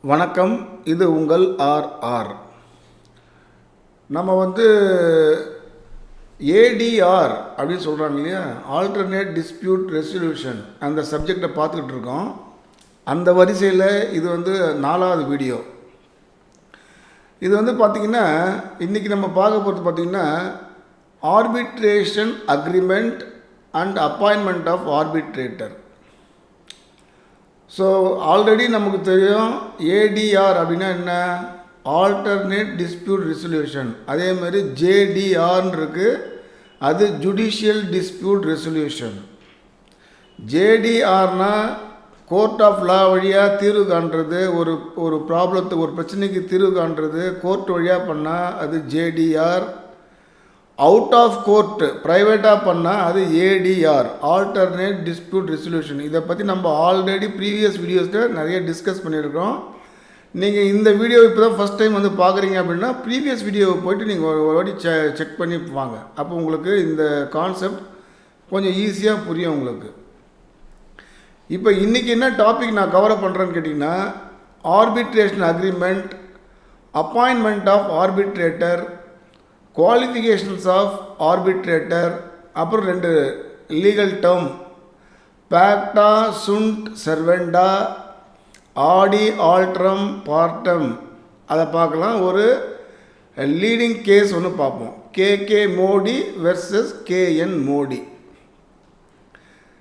வணக்கம். இது உங்கள் ஆர்ஆர். நம்ம ஏடிஆர் அப்படின்னு சொல்கிறாங்க இல்லையா, ஆல்டர்னேட் டிஸ்பியூட் ரெசல்யூஷன், அந்த சப்ஜெக்டை பார்த்துக்கிட்டு இருக்கோம். அந்த வரிசையில் இது 4வது வீடியோ. இது பார்த்திங்கன்னா இன்றைக்கி நம்ம பார்க்க போகிறது பார்த்திங்கன்னா arbitration agreement and appointment of arbitrator. So already நமக்கு தெரியும் ஏடிஆர் அப்படின்னா என்ன, ஆல்டர்னேட் டிஸ்பியூட் ரெசல்யூஷன். அதே மாதிரி ஜேடிஆர்னு இருக்குது, அது ஜுடிஷியல் டிஸ்பியூட் ரெசல்யூஷன். ஜேடிஆர்னா கோர்ட் ஆஃப் லா வழியாக தீர்வு காண்றது, ஒரு ப்ராப்ளத்துக்கு ஒரு பிரச்சனைக்கு தீர்வு காண்றது கோர்ட் வழியாக பண்ணால் அது ஜேடிஆர். அவுட் ஆஃப் கோர்ட்டு ப்ரைவேட்டாக பண்ணால் அது ஏடிஆர், ஆல்டர்னேட் டிஸ்பியூட் ரெசல்யூஷன். இதை பற்றி நம்ம ஆல்ரெடி ப்ரீவியஸ் வீடியோஸில் நிறைய டிஸ்கஸ் பண்ணியிருக்கோம். நீங்கள் இந்த வீடியோ இப்போ தான் ஃபஸ்ட் டைம் பார்க்குறீங்க அப்படின்னா ப்ரீவியஸ் வீடியோவை போய்ட்டு நீங்கள் ஒரு வாட்டி செக் பண்ணி வாங்க. அப்போ உங்களுக்கு இந்த கான்செப்ட் கொஞ்சம் ஈஸியாக புரியும் உங்களுக்கு. இப்போ இன்றைக்கி என்ன டாபிக் நான் கவர் பண்ணுறேன்னு கேட்டிங்கன்னா, arbitration agreement, appointment of arbitrator, qualifications of arbitrator, அப்புறம் 2 லீகல் டேர்ம், பேக்டா சுண்ட் செர்வெண்டா, ஆடி ஆல்ட்ரம் பார்ட்டம், அதை பார்க்கலாம். ஒரு லீடிங் கேஸ் ஒன்று பார்ப்போம், KK Modi versus KN Modi.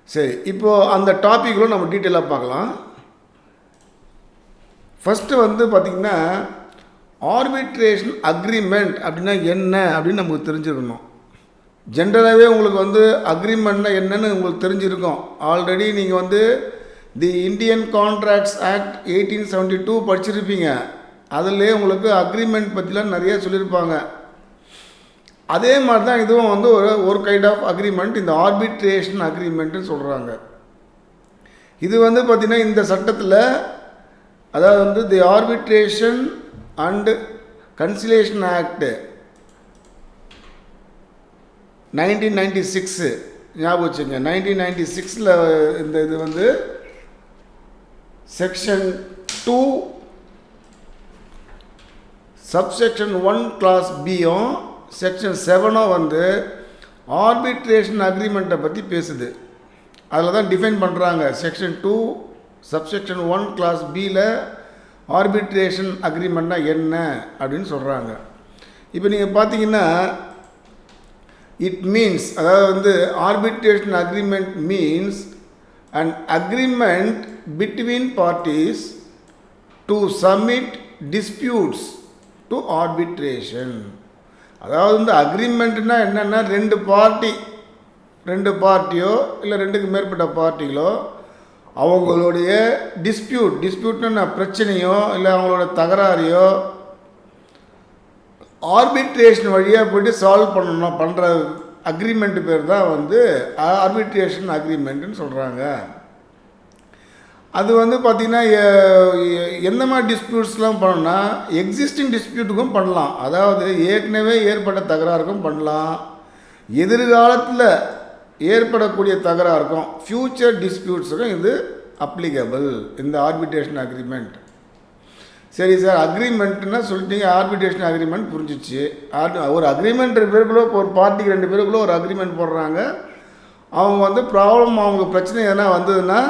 சரி, இப்போது அந்த டாப்பிக்கில் நம்ம டீட்டெயிலாக பார்க்கலாம். ஃபஸ்ட்டு பார்த்திங்கன்னா ஆர்பிட்ரேஷன் அக்ரிமெண்ட் அப்படின்னா என்ன அப்படின்னு நமக்கு தெரிஞ்சிருக்கணும். ஜென்ரலாகவே உங்களுக்கு அக்ரிமெண்ட்னா என்னன்னு உங்களுக்கு தெரிஞ்சிருக்கும். ஆல்ரெடி நீங்கள் தி இந்தியன் கான்ட்ராக்ட்ஸ் ஆக்ட் 1872 படிச்சிருப்பீங்க. அதிலே உங்களுக்கு அக்ரிமெண்ட் பற்றிலாம் நிறைய சொல்லியிருப்பாங்க. அதே மாதிரி தான் இதுவும் ஒரு கைண்ட் ஆஃப் அக்ரிமெண்ட், இந்த ஆர்பிட்ரேஷன் அக்ரிமெண்ட்டுன்னு சொல்கிறாங்க. இது பார்த்திங்கன்னா இந்த சட்டத்தில், அதாவது தி ஆர்பிட்ரேஷன் அண்ட் கன்சிலேஷன் ஆக்ட் 1996 ஞாபகம் வச்சுங்க. 1996 இந்த இது செக்ஷன் 2 சப்செக்ஷன் 1 கிளாஸ் பியும் செக்ஷன் 7 ஆர்பிட்ரேஷன் அக்ரிமெண்ட்டை பற்றி பேசுது. அதில் தான் டிஃபைன் பண்ணுறாங்க. செக்ஷன் 2 சப்செக்ஷன் 1 கிளாஸ் பியில் ஆர்பிட்ரேஷன் அக்ரிமெண்ட்னா என்ன அப்படின்னு சொல்கிறாங்க. இப்போ நீங்கள் பார்த்தீங்கன்னா இட் மீன்ஸ், அதாவது arbitration agreement means an agreement between parties to submit disputes to arbitration. அதாவது அக்ரிமெண்ட்னா என்னென்னா, 2 பார்ட்டியோ இல்லை 2க்கு மேற்பட்ட பார்ட்டிகளோ அவங்களுடைய டிஸ்பியூட்னா பிரச்சனையோ இல்லை அவங்களோட தகராறையோ ஆர்பிட்ரேஷன் வழியாக போய்ட்டு சால்வ் பண்ணுற அக்ரிமெண்ட்டு பேர் தான் ஆர்பிட்ரேஷன் அக்ரிமெண்ட்டுன்னு சொல்கிறாங்க. அது பார்த்திங்கன்னா எந்த மாதிரி டிஸ்பியூட்ஸ்லாம் பண்ணணும்னா, எக்ஸிஸ்டிங் டிஸ்பியூட்டுக்கும் பண்ணலாம், அதாவது ஏற்கனவே ஏற்பட்ட தகராறுக்கும் பண்ணலாம், எதிர்காலத்தில் ஏற்படக்கூடிய தகராறுக்கும் ஃப்யூச்சர் டிஸ்பியூட்ஸுக்கும் இது அப்ளிகபிள், இந்த ஆர்பிட்ரேஷன் அக்ரிமெண்ட். சரி சார், அக்ரிமெண்ட்னா சொல்லிட்டீங்க, ஆர்பிட்ரேஷன் அக்ரிமெண்ட் புரிஞ்சிச்சு. ஒரு அக்ரிமெண்ட் 2 பேருக்குள்ளே, ஒரு பார்ட்டிக்கு 2 பேருக்குள்ளே ஒரு அக்ரிமெண்ட் போடுறாங்க. அவங்க ப்ராப்ளம், அவங்க பிரச்சனை எதனா வந்ததுன்னா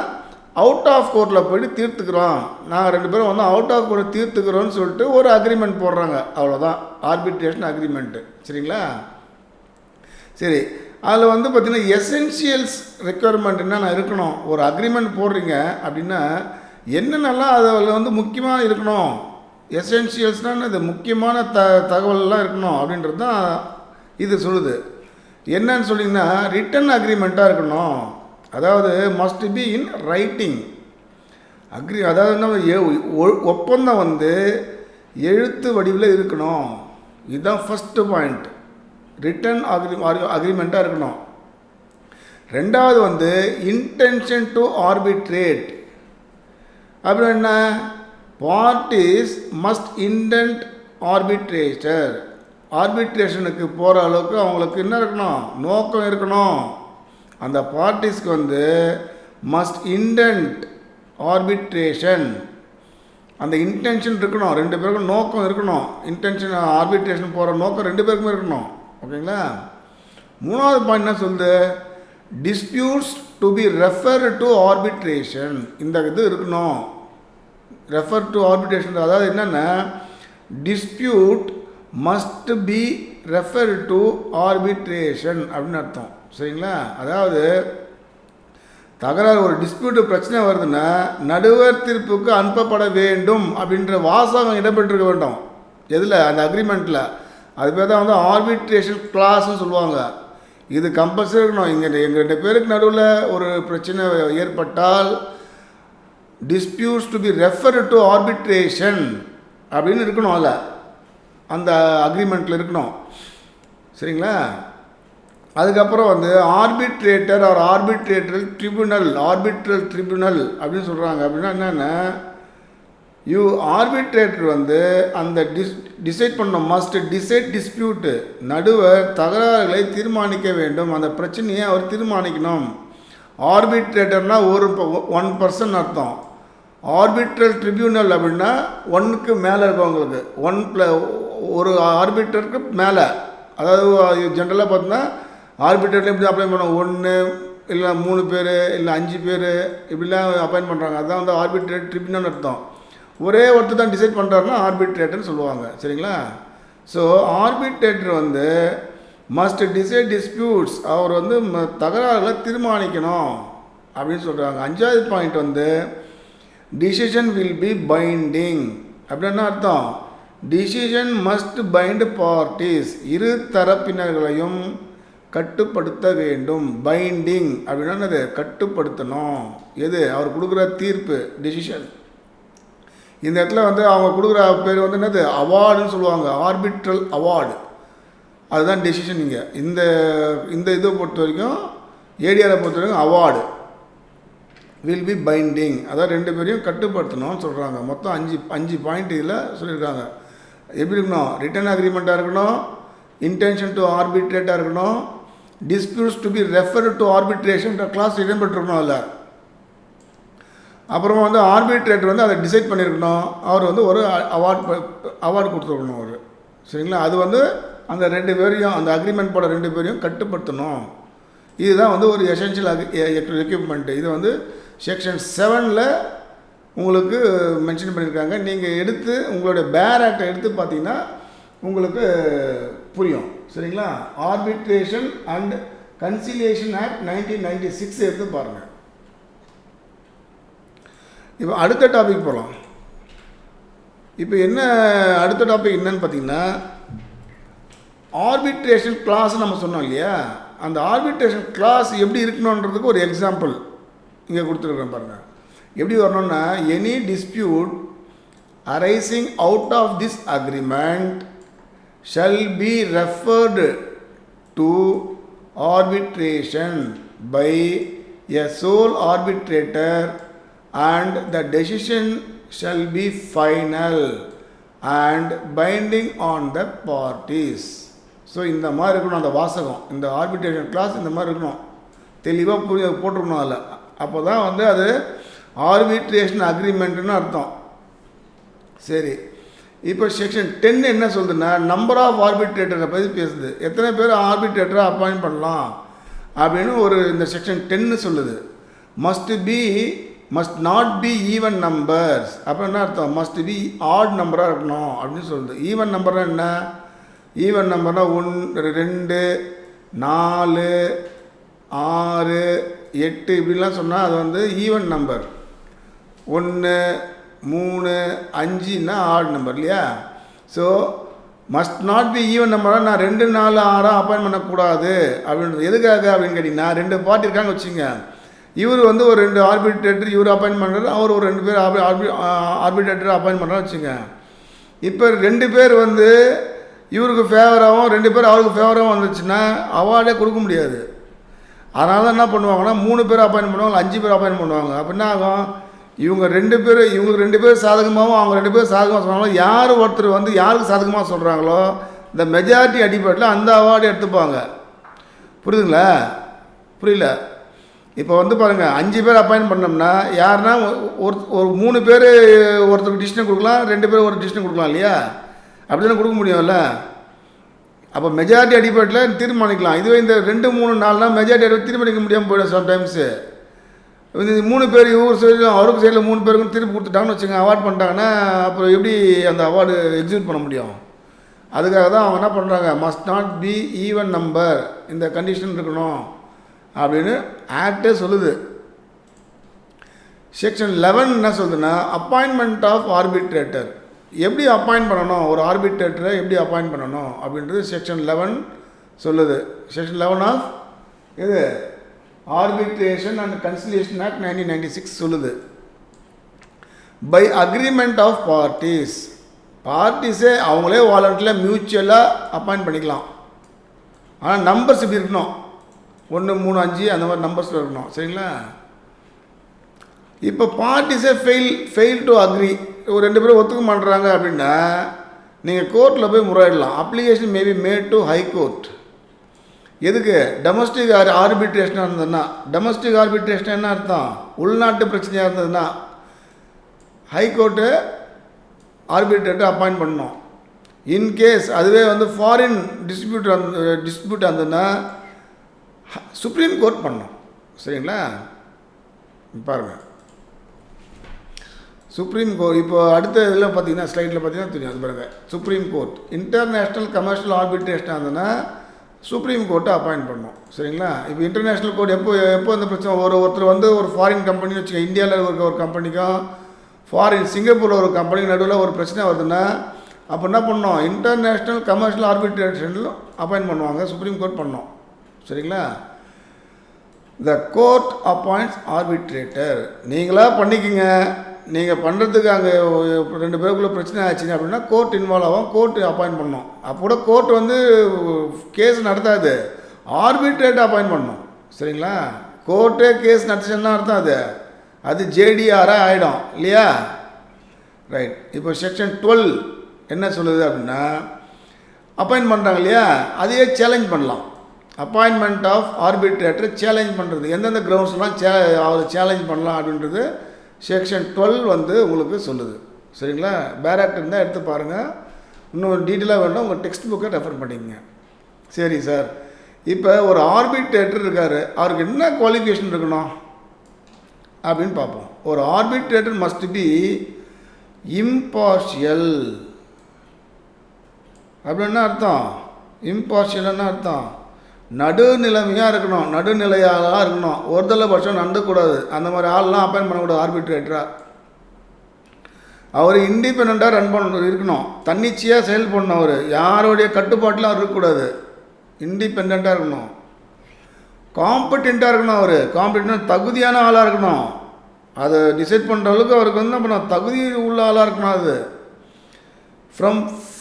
அவுட் ஆஃப் கோர்ட்டில் போய்ட்டு தீர்த்துக்கிறோம், நாங்கள் 2 பேரும் அவுட் ஆஃப் கோர்ட் தீர்த்துக்கிறோன்னு சொல்லிட்டு ஒரு அக்ரிமெண்ட் போடுறாங்க. அவ்வளோதான் ஆர்பிட்ரேஷன் அக்ரிமெண்ட்டு. சரிங்களா? சரி, அதில் பார்த்திங்கன்னா எசென்ஷியல்ஸ் ரெக்குயர்மெண்ட் என்னென்ன இருக்கணும். ஒரு அக்ரிமெண்ட் போடுறீங்க அப்படின்னா என்னென்னலாம் அதில் முக்கியமாக இருக்கணும், எசென்ஷியல்ஸ்னால் இது முக்கியமான தகவல்லாம் இருக்கணும் அப்படின்றது தான் இது சொல்லுது. என்னன்னு சொல்லிங்கன்னா, ரிட்டன் அக்ரிமெண்ட்டாக இருக்கணும், அதாவது மஸ்ட் பி இன் ரைட்டிங் அதாவது ஒப்பந்தம் எழுத்து வடிவில் இருக்கணும். இதுதான் ஃபஸ்ட்டு பாயிண்ட், ரிட்டன் அக்ரிமெண்ட்டாக இருக்கணும். 2வது இன்டென்ஷன் டு ஆர்பிட்ரேட் அப்படின்னா என்ன, பார்ட்டிஸ் மஸ்ட் இன்டென்ட் ஆர்பிட்ரேட்டர், ஆர்பிட்ரேஷனுக்கு போகிற அளவுக்கு அவங்களுக்கு என்ன இருக்கணும், நோக்கம் இருக்கணும். அந்த பார்ட்டிஸ்க்கு மஸ்ட் இன்டென்ட் ஆர்பிட்ரேஷன் அந்த இன்டென்ஷன் இருக்கணும், ரெண்டு பேருக்கும் நோக்கம் இருக்கணும். இன்டென்ஷன் ஆர்பிட்ரேஷன் போகிற நோக்கம் ரெண்டு பேருக்குமே இருக்கணும். ஓகேங்களா? மூணாவது பாயிண்ட் என்ன சொல்லுது? Disputes to be refer to arbitration. இந்த இது இருக்கணும், ரெஃபர் டு ஆர்பிட்ரேஷன். அதாவது என்னென்னா, dispute must be refer to arbitration அப்படின்னு அர்த்தம். சரிங்களா? அதாவது தகராறு, ஒரு டிஸ்பியூட்டு பிரச்சனை வருதுன்னா நடுவர் தீர்ப்புக்கு அனுப்பப்பட வேண்டும் அப்படின்ற வாசகம் இடம்பெற்றிருக்க வேண்டும். எதில்? அந்த அக்ரிமெண்ட்டில். அது பேர் தான் வந்து ஆர்பிட்ரேஷன் கிளாஸ்ன்னு சொல்லுவாங்க. இது கம்பல்சரி இருக்கணும். இங்கே எங்கள் ரெண்டு பேருக்கு நடுவில் ஒரு பிரச்சனை ஏற்பட்டால் disputes to be refer to arbitration அப்படின்னு இருக்கணும். அதில் அந்த அக்ரிமெண்ட்டில் இருக்கணும். சரிங்களா? அதுக்கப்புறம் வந்து arbitrator or arbitrator tribunal, arbitral tribunal அப்படின்னு சொல்கிறாங்க. அப்படின்னா என்னென்னா, ஆர்பிட்ரேட்டர் வந்து அந்த டிசைட் பண்ண மஸ்ட் டிசைட் டிஸ்பியூட்டு. நடுவர் தகராறுகளை தீர்மானிக்க வேண்டும், அந்த பிரச்சனையை அவர் தீர்மானிக்கணும். ஆர்பிட்ரேட்டர்னால் ஒன் பர்சன் அர்த்தம். ஆர்பிட்ரல் ட்ரிபியூனல் அப்படின்னா ஒன்றுக்கு மேலே இருக்கவங்களுக்கு, ஒரு ஆர்பிட்டருக்கு மேலே. அதாவது ஜென்ரலாக பார்த்தீங்கன்னா ஆர்பிட்ரேட்டில் எப்படி அப்ளை பண்ணுவோம்? 1 இல்லை 3 பேர் இல்லை 5 பேர் இப்படிலாம் அப்பாயின் பண்ணுறாங்க. அதுதான் வந்து ஆர்பிட்ரேட் ட்ரிபியூனல் அர்த்தம். ஒரே ஒருத்தர் தான் டிசைட் பண்ணுறாருன்னா ஆர்பிட்ரேட்டர்னு சொல்லுவாங்க. சரிங்களா? ஸோ ஆர்பிட்ரேட்டர் வந்து மஸ்ட் டிசைட் டிஸ்பியூட்ஸ், அவர் வந்து தகராறுகளை தீர்மானிக்கணும் அப்படின்னு சொல்கிறாங்க. 5வது பாயிண்ட் வந்து டிசிஷன் வில் பி பைண்டிங். அப்படின்னா அர்த்தம், டிசிஷன் மஸ்ட் பைண்ட் பார்ட்டிஸ், இரு தரப்பினர்களையும் கட்டுப்படுத்த வேண்டும். பைண்டிங் அப்படின்னா அது கட்டுப்படுத்தணும். எது? அவர் கொடுக்குற தீர்ப்பு, டிசிஷன். இந்த இடத்துல வந்து அவங்க கொடுக்குற பேர் வந்து என்னது? அவார்டுன்னு சொல்லுவாங்க. ஆர்பிட்ரல் அவார்டு, அதுதான் டெசிஷன். இங்கே இந்த இதை பொறுத்த வரைக்கும், ஏடிஆரை பொறுத்த வரைக்கும் அவார்டு வில் பி பைண்டிங். அதாவது ரெண்டு பேரையும் கட்டுப்படுத்தணும்னு சொல்கிறாங்க. மொத்தம் 5 பாயிண்ட் இதில் சொல்லியிருக்காங்க. எப்படி இருக்கணும்? ரிட்டன் அக்ரிமெண்ட்டாக இருக்கணும், இன்டென்ஷன் டு ஆர்பிட்ரேட்டாக இருக்கணும், disputes to be refer to arbitration clause இடம்பெற்றிருக்கணும் அதில். அப்புறமா வந்து ஆர்பிட்ரேட்டர் வந்து அதை டிசைட் பண்ணியிருக்கணும். அவர் வந்து ஒரு அவார்டு கொடுத்துருக்கணும் அவர். சரிங்களா? அது வந்து அந்த ரெண்டு பேரையும், அந்த அக்ரிமெண்ட் போட ரெண்டு பேரையும் கட்டுப்படுத்தணும். இதுதான் வந்து ஒரு எசென்ஷியல் எக்யூப்மெண்ட்டு. இது வந்து செக்ஷன் 7ல் உங்களுக்கு மென்ஷன் பண்ணியிருக்காங்க. நீங்கள் எடுத்து உங்களுடைய பேர் ஆக்டை எடுத்து பார்த்தீங்கன்னா உங்களுக்கு புரியும். சரிங்களா? ஆர்பிட்ரேஷன் அண்ட் கன்சிலியேஷன் ஆக்ட் 1996 எடுத்து பாருங்கள். இப்போ அடுத்த டாபிக் போகலாம். இப்போ என்ன அடுத்த டாபிக் என்னன்னு பார்த்தீங்கன்னா, ஆர்பிட்ரேஷன் கிளாஸ் நம்ம சொன்னோம் இல்லையா? அந்த ஆர்பிட்ரேஷன் கிளாஸ் எப்படி இருக்கணுன்றதுக்கு ஒரு எக்ஸாம்பிள் இங்கே கொடுத்துருக்குறேன் பாருங்கள். எப்படி வரணும்னா, any dispute arising out of this agreement shall be referred to arbitration by a sole arbitrator and the decision shall be final and binding on the parties. So இந்த மாதிரி இருக்கணும் அந்த வாசகம். இந்த ஆர்பிட்ரேஷன் கிளாஸ் இந்த மாதிரி இருக்கணும், தெளிவாக போட்டிருக்கணும் அதில். அப்போ தான் வந்து அது ஆர்பிட்ரேஷன் அக்ரிமெண்ட்டுன்னு அர்த்தம். சரி, இப்போ செக்ஷன் 10 என்ன சொல்லுதுன்னா, நம்பர் ஆஃப் ஆர்பிட்ரேட்டரை பற்றி பேசுது. எத்தனை பேர் ஆர்பிட்ரேட்டரை அப்பாயிண்ட் பண்ணலாம் அப்படின்னு ஒரு இந்த செக்ஷன் 10 சொல்லுது. Must not be even numbers. அப்போ என்ன அர்த்தம்? மஸ்ட் பி ஆட் நம்பராக இருக்கணும் அப்படின்னு சொல்லுது. ஈவன் நம்பர்னால் என்ன? ஈவன் நம்பர்னால் 1, 2, 4, 6, 8 இப்படிலாம் சொன்னால் அது வந்து ஈவன் நம்பர். 1, 3, 5ன்னா ஆட் நம்பர் இல்லையா? So must not be even நம்பராக நான் 2, 4, 6 அப்பாயின் பண்ணக்கூடாது அப்படின்றது. எதுக்காக அப்படின்னு கேட்டிங்கன்னா, 2 பார்ட்டி இருக்காங்க வச்சுங்க. இவர் வந்து ஒரு 2 ஆர்பிட்ரேட்டர் இவர் அப்பாயின் பண்ணுறாரு, அவர் ஒரு 2 பேர் ஆர்பிட்ரேட்டர் அப்பாயின் பண்ணுறாரு வச்சுங்க. இப்போ 2 பேர் வந்து இவருக்கு ஃபேவராகவும் 2 பேர் அவருக்கு ஃபேவராகவும் வந்துச்சுன்னா அவார்டே கொடுக்க முடியாது. அதனால தான் என்ன பண்ணுவாங்கன்னா, 3 பேர் அப்பாயின் பண்ணுவாங்க, 5 பேர் அப்பாயின் பண்ணுவாங்க. அப்படின்னா ஆகும், இவங்களுக்கு 2 பேர் சாதகமாகவும் அவங்க 2 பேர் சாதகமாக சொன்னாலும், யார் ஒருத்தர் வந்து யாருக்கு சாதகமாக சொல்கிறாங்களோ இந்த மெஜாரிட்டி அடிப்படையில் அந்த அவார்டு எடுத்துப்பாங்க. புரியுதுங்களா? புரியல? இப்போ வந்து பாருங்கள் 5 பேர் அப்பாயின்ட் பண்ணோம்னா யாருன்னா ஒரு 3 பேர் ஒருத்தருக்கு டிசிஷன் கொடுக்கலாம், 2 பேர் ஒரு டிசிஷன் கொடுக்கலாம் இல்லையா? அப்படி தானே கொடுக்க முடியும்ல. அப்போ மெஜாரிட்டி அடிப்படையில் தீர்மானிக்கலாம். இதுவே இந்த 2, 3, 4 நாள் மெஜாரிட்டி அடிப்படை தீர்மானிக்க முடியாமல் போயிடும் சம்டைம்ஸு. இது 3 பேர் இவர் சைடில் அவருக்கு சைடில் 3 பேருக்கும் திருப்பி கொடுத்துட்டாங்கன்னு வச்சுக்கோங்க, அவார்ட் பண்ணிட்டாங்கன்னா அப்புறம் எப்படி அந்த அவார்டு எக்ஸிக்யூட் பண்ண முடியும்? அதுக்காக தான் அவங்க என்ன பண்ணுறாங்க, must not be even number, இந்த கண்டிஷன் இருக்கணும் அப்படின்னு ஆக்டே சொல்லுது. செக்ஷன் 11 என்ன சொல்லுதுன்னா, அப்பாயின்மெண்ட் ஆஃப் ஆர்பிட்ரேட்டர். எப்படி அப்பாயிண்ட் பண்ணணும், ஒரு ஆர்பிட்ரேட்டரை எப்படி அப்பாயிண்ட் பண்ணணும் அப்படின்றது செக்ஷன் 11 சொல்லுது. செக்ஷன் 11 ஆஃப் இது ஆர்பிட்ரேஷன் அண்ட் கன்சிலியேஷன் ஆக்ட் 1996 சொல்லுது. பை அக்ரிமெண்ட் ஆஃப் பார்ட்டிஸ், பார்ட்டிஸே அவங்களே வாலண்டில் மியூச்சுவலாக அப்பாயிண்ட் பண்ணிக்கலாம். ஆனால் நம்பர்ஸ் இப்படி இருக்கணும், 1, 3, 5 அந்த மாதிரி நம்பர்ஸில் இருக்கணும். சரிங்களா? இப்போ பார்ட்டிஸே ஃபெயில் டு அக்ரி, ஒரு 2 பேரும் ஒத்துக்க மாட்டுறாங்க அப்படின்னா நீங்கள் கோர்ட்டில் போய் முறையிடலாம். Application maybe made to high court. எதுக்கு? டொமஸ்டிக் ஆர்பிட்ரேஷனாக இருந்ததுன்னா. டொமஸ்டிக் ஆர்பிட்ரேஷன் என்ன அர்த்தம்? உள்நாட்டு பிரச்சனையாக இருந்ததுன்னா ஹைகோர்ட்டு ஆர்பிட்ரேட்டர் அப்பாயிண்ட் பண்ணணும். இன்கேஸ் அதுவே வந்து ஃபாரின் டிஸ்பியூட் இருந்ததுன்னா சுப்ரீம் கோர்ட் பண்ணணும். சரிங்களா? பாருங்கள், சுப்ரீம் கோர்ட் இப்போ அடுத்த இதில் பார்த்தீங்கன்னா ஸ்லைடில் பார்த்தீங்கன்னா தெரியும். அது பாருங்கள், சுப்ரீம் கோர்ட் இன்டர்நேஷ்னல் கமர்ஷியல் ஆர்பிட்ரேஷனாக இருந்ததுன்னா சுப்ரீம் கோர்ட்டை அப்பாயிண்ட் பண்ணணும். சரிங்களா? இப்போ இன்டர்நேஷ்னல் கோர்ட் எப்போ இந்த பிரச்சனை, ஒருத்தர் வந்து ஒரு ஃபாரின் கம்பெனின்னு வச்சுக்கோங்க, இந்தியாவில் இருக்க ஒரு கம்பெனிக்கும் சிங்கப்பூரில் ஒரு கம்பெனிக்கு நடுவில் ஒரு பிரச்சனை வருதுன்னா அப்போ என்ன பண்ணணும், இன்டர்நேஷ்னல் கமர்ஷியல் ஆர்பிட்ரேஷனில் அப்பாயிண்ட் பண்ணுவாங்க, சுப்ரீம் கோர்ட் பண்ணணும். சரிங்களா? The court appoints arbitrator. நீங்களாக பண்ணிக்கோங்க. நீங்கள் பண்ணுறதுக்கு அங்கே 2 பேருக்குள்ளே பிரச்சனை ஆச்சுங்க அப்படின்னா கோர்ட் இன்வால்வ் ஆகும், கோர்ட் அப்பாயிண்ட் பண்ணணும். அப்போ கூட கோர்ட் வந்து கேஸ் நடத்தாது, ஆர்பிட்ரேட்டர் அப்பாயிண்ட் பண்ணணும். சரிங்களா? கோர்ட்டே கேஸ் நடத்துச்சுன்னா அர்த்தம் அது ஜேடிஆராக ஆகிடும் இல்லையா? ரைட். இப்போ செக்ஷன் 12 என்ன சொல்லுது அப்படின்னா, அப்பாயிண்ட் பண்ணுறாங்க இல்லையா, அதையே சேலஞ்ச் பண்ணலாம். அப்பாயின்மெண்ட் ஆஃப் ஆர்பிட்ரேட்டர் சேலஞ்ச் பண்ணுறது, எந்தெந்த கிரவுண்ட்ஸ்லாம் அவர் சேலஞ்ச் பண்ணலாம் அப்படின்றது செக்ஷன் 12 வந்து உங்களுக்கு சொல்லுது. சரிங்களா? பேராக்ட் இருந்தால் எடுத்து பாருங்கள், இன்னும் டீட்டெயிலாக வேண்டாம் உங்கள் டெக்ஸ்ட் புக்கை ரெஃபர் பண்ணிக்கங்க. சரி சார், இப்போ ஒரு ஆர்பிட்ரேட்டர் இருக்கார், அவருக்கு என்ன குவாலிஃபிகேஷன் இருக்கணும் அப்படின்னு பார்ப்போம். ஒரு ஆர்பிட்ரேட்டர் மஸ்ட் பி இம்பார்ஷியல். அப்படின்னு அர்த்தம், இம்பார்ஷியல்னு அர்த்தம் நடுநிலைமையாக இருக்கணும், நடுநிலையாக இருக்கணும், ஒருதலை பட்சம் நடந்துக்கூடாது. அந்த மாதிரி ஆள்லாம் அப்பாயிண்ட் பண்ணக்கூடாது ஆர்பிட்ரேட்டராக. அவர் இண்டிபெண்ட்டாக ரன் பண்ண இருக்கணும், தன்னிச்சையாக செயல்படணும். அவர் யாருடைய கட்டுப்பாட்டில் அவர் இருக்கக்கூடாது, இண்டிபெண்ட்டாக இருக்கணும். காம்படெண்ட்டாக இருக்கணும். அவர் காம்படெண்ட் தகுதியான ஆளாக இருக்கணும். அதை டிசைட் பண்ணுற அளவுக்கு அவருக்கு வந்து நம்ம தகுதி உள்ள ஆளாக இருக்கணும். அது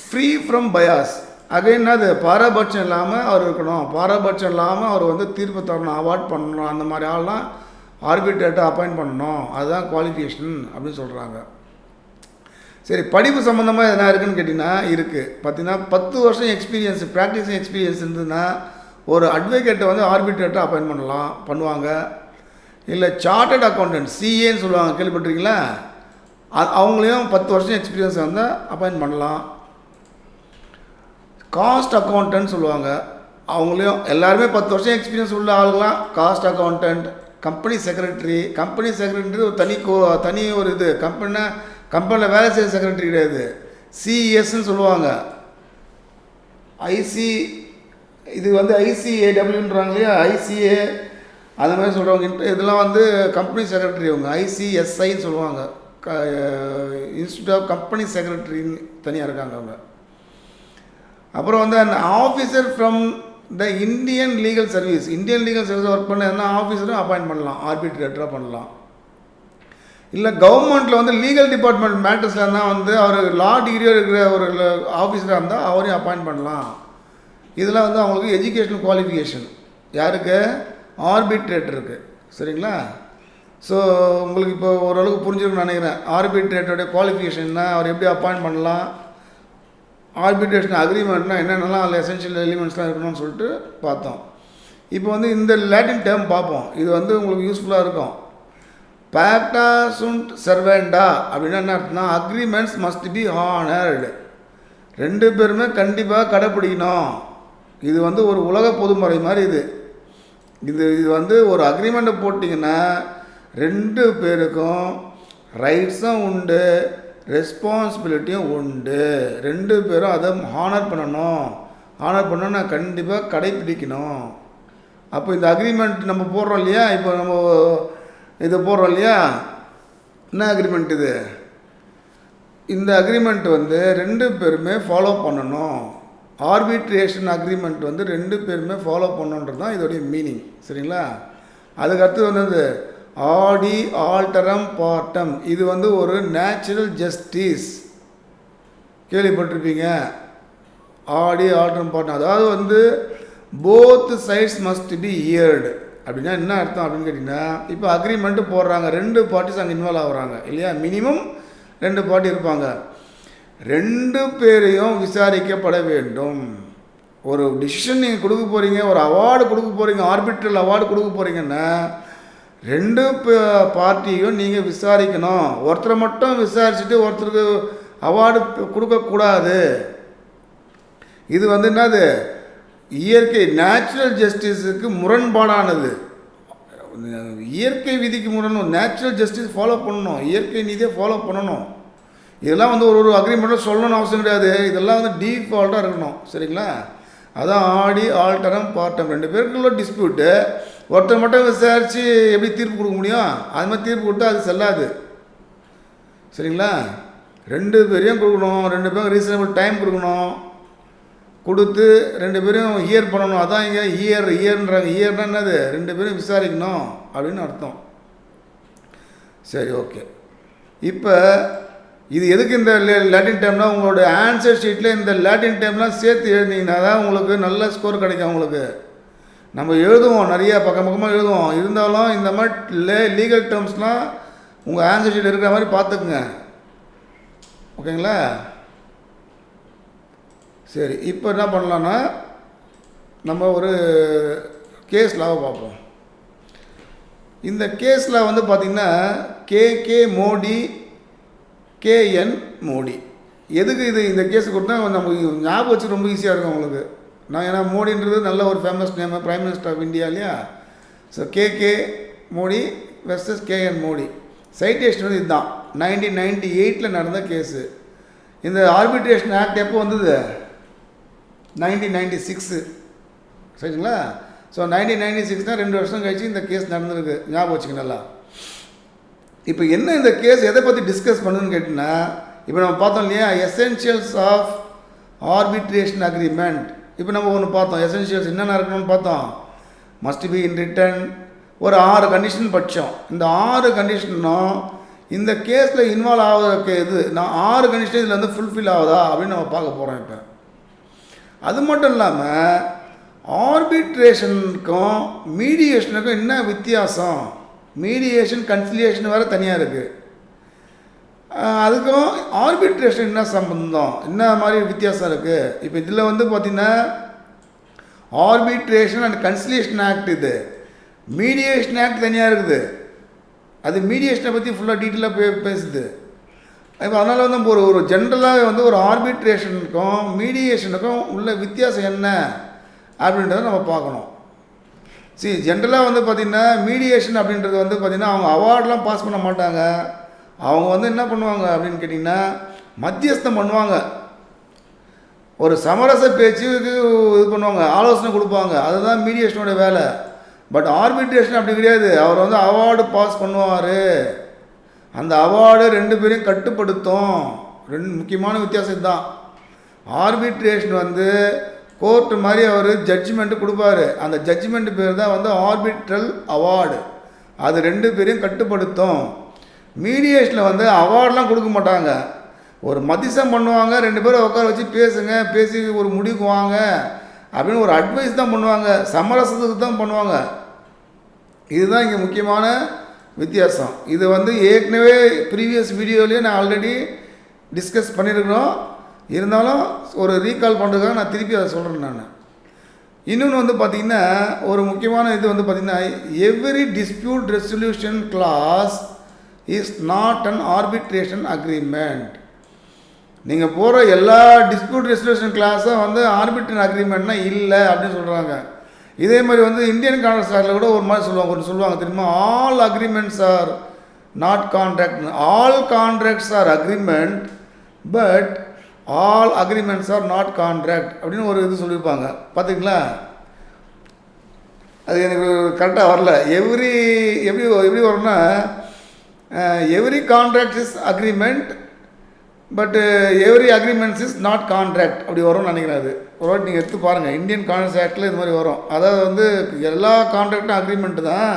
ஃப்ரீ ஃப்ரம் பயாஸ். அகைன் அது பாரபட்சம் இல்லாமல் அவர் இருக்கணும். பாரபட்சம் இல்லாமல் அவர் வந்து தீர்ப்பு தரணும், அவார்ட் பண்ணணும். அந்த மாதிரி ஆள்லாம் ஆர்பிட்ரேட்டர் அப்பாயிண்ட் பண்ணணும். அதுதான் குவாலிஃபிகேஷன் அப்படின்னு சொல்கிறாங்க. சரி, படிப்பு சம்மந்தமாக எதனா இருக்குதுன்னு கேட்டிங்கன்னா இருக்குது. பார்த்தீங்கன்னா 10 வருஷம் எக்ஸ்பீரியன்ஸ், ப்ராக்டிஸிங் எக்ஸ்பீரியன்ஸ் இருந்ததுன்னா ஒரு அட்வொகேட்டை வந்து ஆர்பிட்ரேட்டர் அப்பாயிண்ட் பண்ணுவாங்க. இல்லை சார்ட்டர்ட் அக்கௌண்டன்ட், சிஏன்னு சொல்லுவாங்க, கேள்விப்பட்டிருக்கீங்களா? அவங்களையும் 10 வருஷம் எக்ஸ்பீரியன்ஸ் வந்தால் அப்பாயிண்ட் பண்ணலாம். காஸ்ட் அக்கௌண்டன்ட் சொல்லுவாங்க, அவங்களையும் எல்லாருமே 10 வருஷம் எக்ஸ்பீரியன்ஸ் உள்ள ஆளுங்களாம் காஸ்ட் அக்கௌண்டன்ட். கம்பெனி செக்ரட்டரி ஒரு தனி ஒரு இது, கம்பெனியில் வேலை செய்கிற செக்ரட்டரி கிடையாது, சிஎஸ்ன்னு சொல்லுவாங்க. இது வந்து ஐசிஏடபிள்யூன்றாங்க இல்லையா, ஐசிஏ அது மாதிரி சொல்கிறவங்க. இதெல்லாம் வந்து கம்பெனி செக்ரட்டரி, அவங்க ஐசிஎஸ்ஐன்னு சொல்லுவாங்க, இன்ஸ்டியூட் ஆஃப் கம்பெனி செக்ரட்டரின்னு தனியாக இருக்காங்க அவங்க. அப்புறம் வந்து அந்த officer from the Indian legal service work பண்ண என்ன ஆஃபீஸரும் அப்பாயிண்ட் பண்ணலாம், ஆர்பிட்ரேட்டராக பண்ணலாம். இல்லை கவர்மெண்ட்டில் வந்து லீகல் டிபார்ட்மெண்ட் மேட்டர்ஸில் இருந்தால் வந்து அவர் லா டிகிரியாக இருக்கிற ஒரு ஆஃபீஸராக இருந்தால் அவரையும் அப்பாயிண்ட் பண்ணலாம். இதெல்லாம் வந்து அவங்களுக்கு எஜுகேஷனல் குவாலிஃபிகேஷன் யாருக்கு, ஆர்பிட்ரேட்டருக்கு. சரிங்களா? ஸோ உங்களுக்கு இப்போ ஓரளவுக்கு புரிஞ்சுக்கணும்னு நினைக்கிறேன். ஆர்பிட்ரேட்டருடைய குவாலிஃபிகேஷன்னா அவர் எப்படி அப்பாயிண்ட் பண்ணலாம், ஆர்பிட்ரேஷன் அக்ரிமெண்ட்னா என்னென்னலாம் அதில் எசென்ஷியல் எலிமெண்ட்ஸ்லாம் இருக்கணும்னு சொல்லிட்டு பார்த்தோம். இப்போ வந்து இந்த லாட்டின் டேர்ம் பார்ப்போம். இது வந்து உங்களுக்கு யூஸ்ஃபுல்லாக இருக்கும். பேக்டா சுண்ட் சர்வேண்டா அப்படின்னா என்ன அர்த்தம்னா, அக்ரிமெண்ட்ஸ் மஸ்ட் பி ஹானர்டு. 2 பேருமே கண்டிப்பாக கடைப்பிடிக்கணும். இது வந்து ஒரு உலக பொதுமுறை மாதிரி இது வந்து ஒரு அக்ரிமெண்ட்டை போட்டிங்கன்னா 2 பேருக்கும் ரைட்ஸும் உண்டு, ரெஸ்பான்சிபிலிட்டியும் உண்டு. 2 பேரும் அதை ஹானர் பண்ணணும்னா கண்டிப்பாக கடைப்பிடிக்கணும். அப்போ இந்த அக்ரிமெண்ட் நம்ம போடுறோம் இல்லையா, இப்போ நம்ம இது போடுறோம் இல்லையா, என்ன அக்ரிமெண்ட் இது? இந்த அக்ரிமெண்ட் வந்து 2 பேருமே ஃபாலோ பண்ணணும். ஆர்பிட்ரேஷன் அக்ரிமெண்ட் வந்து 2 பேருமே ஃபாலோ பண்ணணுன்றது தான் இதோடைய மீனிங். சரிங்களா? அதுக்கடுத்து வந்து ஆடி ஆல்டரம் பார்ட்டம். இது வந்து ஒரு நேச்சுரல் ஜஸ்டிஸ், கேள்விப்பட்டிருப்பீங்க. ஆடி ஆல்டரம் பார்ட்டம், அதாவது வந்து both sides must be heard. அப்படின்னா என்ன அர்த்தம் அப்படின்னு கேட்டிங்கன்னா, இப்போ அக்ரிமெண்ட்டு போடுறாங்க, 2 பார்ட்டிஸ் அங்கே இன்வால்வ் ஆகுறாங்க இல்லையா, மினிமம் 2 பார்ட்டி இருப்பாங்க. 2 பேரையும் விசாரிக்கப்பட வேண்டும். ஒரு டிசிஷன் நீங்கள் கொடுக்க போகிறீங்க, ஒரு அவார்டு கொடுக்க போகிறீங்க, ஆர்பிட்ரல் அவார்டு கொடுக்க போகிறீங்கன்னா 2 பார்ட்டியும் நீங்கள் விசாரிக்கணும். ஒருத்தரை மட்டும் விசாரிச்சுட்டு ஒருத்தருக்கு அவார்டு கொடுக்கக்கூடாது. இது வந்து என்னது, இயற்கை நேச்சுரல் ஜஸ்டிஸுக்கு முரண்பாடானது. இயற்கை விதிக்கு நேச்சுரல் ஜஸ்டிஸ் ஃபாலோ பண்ணணும், இயற்கை நீதியை ஃபாலோ பண்ணணும். இதெல்லாம் வந்து ஒரு அக்ரிமெண்ட்டில் சொல்லணும்னு அவசியம் கிடையாது. இதெல்லாம் வந்து டீஃபால்ட்டாக இருக்கணும். சரிங்களா? அதான் ஆடி ஆல்டரம் பார்ட்டம். 2 பேருக்குள்ள டிஸ்பியூட்டு, ஒருத்தர் மட்டும் விசாரித்து எப்படி தீர்ப்பு கொடுக்க முடியும்? அது மாதிரி தீர்ப்பு கொடுத்தா அது செல்லாது. சரிங்களா? 2 பேரையும் கொடுக்கணும், 2 பேரும் ரீசனபிள் டைம் கொடுக்கணும், கொடுத்து 2 பேரும் ஹியர் பண்ணணும். அதான் இங்கே ஹியர்ன்றாங்க. ஹியர்னா என்னது? 2 பேரும் விசாரிக்கணும் அப்படின்னு அர்த்தம். சரி, ஓகே. இப்போ இது எதுக்கு இந்த லாட்டின் டைம்னா, உங்களோட ஆன்சர் ஷீட்டில் இந்த லாட்டின் டைம்லாம் சேர்த்து எழுதிங்கன்னா தான் உங்களுக்கு நல்ல ஸ்கோர் கிடைக்கும். உங்களுக்கு நம்ம எழுதுவோம், நிறைய பக்கமாக எழுதுவோம், இருந்தாலும் இந்த மாதிரி லீகல் டேர்ம்ஸ்லாம் உங்கள் ஆன்சர் ஷீட் இருக்கிற மாதிரி பார்த்துக்குங்க. ஓகேங்களா? சரி, இப்போ என்ன பண்ணலான்னா, நம்ம ஒரு கேஸ் லாவை பார்ப்போம். இந்த கேஸில் வந்து பார்த்திங்கன்னா கே மோடி, கேஎன் மோடி. எதுக்கு இந்த கேஸு கொடுத்தா நமக்கு ஞாபகம் வச்சு ரொம்ப ஈஸியாக இருக்கும் உங்களுக்கு. ஏன்னா மோடின்றது நல்ல ஒரு famous name, prime minister of India இல்லையா. So K Modi versus KN Modi. Citation வந்து இதுதான் 1998 நடந்த கேஸு. இந்த ஆர்பிட்ரேஷன் ஆக்ட் எப்போ வந்தது? 1996. சரிங்களா? ஸோ 1996 2 வருஷம் கழிச்சு இந்த கேஸ் நடந்திருக்கு. ஞாபகம் வச்சுக்க நல்லா. இப்போ என்ன இந்த கேஸ் எதை பற்றி டிஸ்கஸ் பண்ணுன்னு கேட்டிங்கன்னா, இப்போ நம்ம பார்த்தோம் இல்லையா, எசென்ஷியல்ஸ் ஆஃப் ஆர்பிட்ரேஷன் அக்ரிமெண்ட். இப்போ நம்ம ஒன்று பார்த்தோம், எசென்ஷியல்ஸ் என்னென்ன இருக்கணும்னு பார்த்தோம். மஸ்ட் பி இன் ரிட்டன், ஒரு 6 கண்டிஷன் பட்சம். இந்த 6 கண்டிஷனும் இந்த கேஸில் இன்வால்வ் ஆகுது. இது நான் 6 கண்டிஷன் இதில் வந்து ஃபுல்ஃபில் ஆகுதா அப்படின்னு நம்ம பார்க்க போகிறோம். இப்போ அது மட்டும் இல்லாமல் ஆர்பிட்ரேஷனுக்கும் மீடியேஷனுக்கும் என்ன வித்தியாசம், மீடியேஷன் கன்சிலியேஷன் வேறு தனியாக இருக்குது, அதுக்கும் ஆர்பிட்ரேஷன் என்ன சம்பந்தம், என்ன மாதிரி வித்தியாசம் இருக்குது. இப்போ இதில் வந்து பார்த்திங்கன்னா ஆர்பிட்ரேஷன் அண்ட் கன்சிலியேஷன் ஆக்ட், இது மீடியேஷன் ஆக்ட் தனியாக இருக்குது. அது மீடியேஷனை பற்றி ஃபுல்லாக டீட்டெயிலாக பேசுது. இப்போ அதனால் வந்து நம்ம ஒரு ஜென்ரலாக வந்து ஒரு ஆர்பிட்ரேஷனுக்கும் மீடியேஷனுக்கும் உள்ள வித்தியாசம் என்ன அப்படின்றத நம்ம பார்க்கணும். ஜென்ரலாக வந்து பார்த்திங்கன்னா மீடியேஷன் அப்படின்றது வந்து பார்த்திங்கன்னா அவங்க அவார்டெலாம் பாஸ் பண்ண மாட்டாங்க. அவங்க வந்து என்ன பண்ணுவாங்க அப்படின்னு கேட்டிங்கன்னா மத்தியஸ்தம் பண்ணுவாங்க, ஒரு சமரச பேச்சுக்கு இது பண்ணுவாங்க, ஆலோசனை கொடுப்பாங்க. அதுதான் மீடியேஷனோட வேலை. பட் ஆர்பிட்ரேஷன் அப்படி கிடையாது. அவர் வந்து அவார்டு பாஸ் பண்ணுவார், அந்த அவார்டு 2 பேரையும் கட்டுப்படுத்தும். 2 முக்கியமான வித்தியாசம் இதுதான். ஆர்பிட்ரேஷன் வந்து கோர்ட்டு மாதிரி அவர் ஜட்ஜ்மெண்ட்டு கொடுப்பாரு, அந்த ஜட்ஜ்மெண்ட் பேர் தான் வந்து ஆர்பிட்ரல் அவார்டு. அது 2 பேரையும் கட்டுப்படுத்தும். மீடியேஷனில் வந்து அவார்டெலாம் கொடுக்க மாட்டாங்க, ஒரு மதிசம் பண்ணுவாங்க, 2 பேரும் உட்கார வச்சு பேசுங்க, பேசி ஒரு முடிவுக்கு வாங்க அப்படின்னு ஒரு அட்வைஸ் தான் பண்ணுவாங்க, சமரசத்துக்கு தான் பண்ணுவாங்க. இதுதான் இங்கே முக்கியமான வித்தியாசம். இது வந்து ஏற்கனவே ப்ரீவியஸ் வீடியோலேயே நான் ஆல்ரெடி டிஸ்கஸ் பண்ணியிருக்கிறோம். இருந்தாலும் ஒரு ரீகால் பண்ணுறதுக்காக நான் திருப்பி அதை சொல்கிறேன். நான் இன்னொன்று வந்து பார்த்திங்கன்னா ஒரு முக்கியமான இது வந்து பார்த்திங்கன்னா every dispute resolution clause is not an arbitration agreement. நீங்கள் போகிற எல்லா டிஸ்பியூட் ரெசல்யூஷன் கிளாஸும் வந்து ஆர்பிட்ரேஷன் அக்ரிமெண்ட்னா இல்லை அப்படின்னு சொல்கிறாங்க. இதே மாதிரி வந்து இந்தியன் கான்ட்ராக்ட் ஆக்டில் கூட ஒரு மாதிரி சொல்லுவாங்க தெரியுமா, all agreements are not contract, all contracts are agreement but all agreements are not contract அப்படின்னு ஒரு இது சொல்லியிருப்பாங்க பார்த்துங்களா. அது எனக்கு கரெக்டாக வரல. எப்படி வரும்னா every contract is agreement but every agreements is not contract அப்படி வரும்னு நினைக்கிறேன். அது ஒரு வாட்டி நீங்கள் எடுத்து பாருங்கள், இந்தியன் கான்ட்ராக்ட் ஆக்டில் இது மாதிரி வரும். அதாவது வந்து எல்லா கான்ட்ராக்டும் அக்ரிமெண்ட்டு தான்,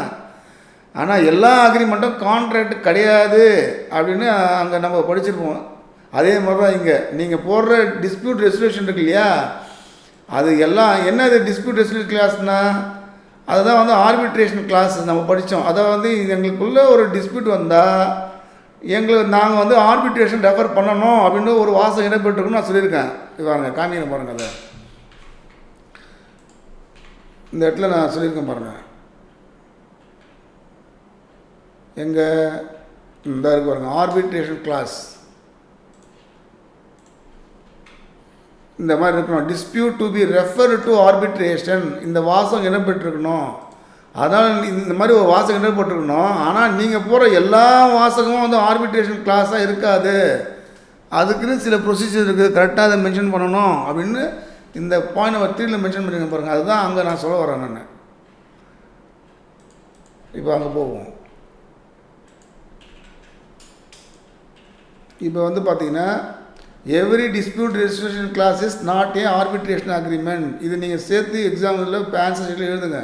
ஆனால் எல்லா அக்ரிமெண்ட்டும் கான்ட்ராக்ட் கிடையாது அப்படின்னு அங்கே நம்ம படிச்சிருப்போம். அதே மாதிரி தான் இங்கே நீங்கள் போடுற டிஸ்பியூட் ரெசல்யூஷன் இருக்கு இல்லையா, அது எல்லாம் என்னது டிஸ்பியூட் ரெசல்யூஷன் கிளாஸ்னால் அதுதான் வந்து ஆர்பிட்ரேஷன் கிளாஸ் நம்ம படித்தோம். அதை வந்து எங்களுக்குள்ளே ஒரு டிஸ்பியூட் வந்தால் நாங்கள் வந்து ஆர்பிட்ரேஷன் ரெஃபர் பண்ணணும் அப்படின்னு ஒரு வாசகம் இடம்பெற்றிருக்குன்னு நான் சொல்லியிருக்கேன். பாருங்க, காமிக்கிறேன் பாருங்கள், அதை இந்த இடத்துல நான் சொல்லியிருக்கேன் பாருங்கள். எங்கே இந்த இருக்கு பாருங்கள், ஆர்பிட்ரேஷன் கிளாஸ் இந்த மாதிரி இருக்கணும். Dispute to be refer to arbitration இந்த வாசகம் இடம்பெற்றிருக்கணும். அதனால் இந்த மாதிரி ஒரு வாசகம் இடம்பெற்றிருக்கணும். ஆனால் நீங்கள் போகிற எல்லா வாசகமும் வந்து ஆர்பிட்ரேஷன் கிளாஸாக இருக்காது, அதுக்குன்னு சில ப்ரொசீஜர் இருக்குது, கரெக்டாக அதை மென்ஷன் பண்ணணும் அப்படின்னு இந்த பாயிண்ட் நம்பர் 3 மென்ஷன் பண்ணிங்க பாருங்கள். அதுதான் அங்கே நான் சொல்ல வரேன். நான் இப்போ அங்கே போவோம். இப்போ வந்து பார்த்தீங்கன்னா every dispute resolution clause is not a arbitration agreement. இது நீங்கள் சேர்த்து எக்ஸாமில் ஆன்சர் ஷீட்டில் எழுதுங்க,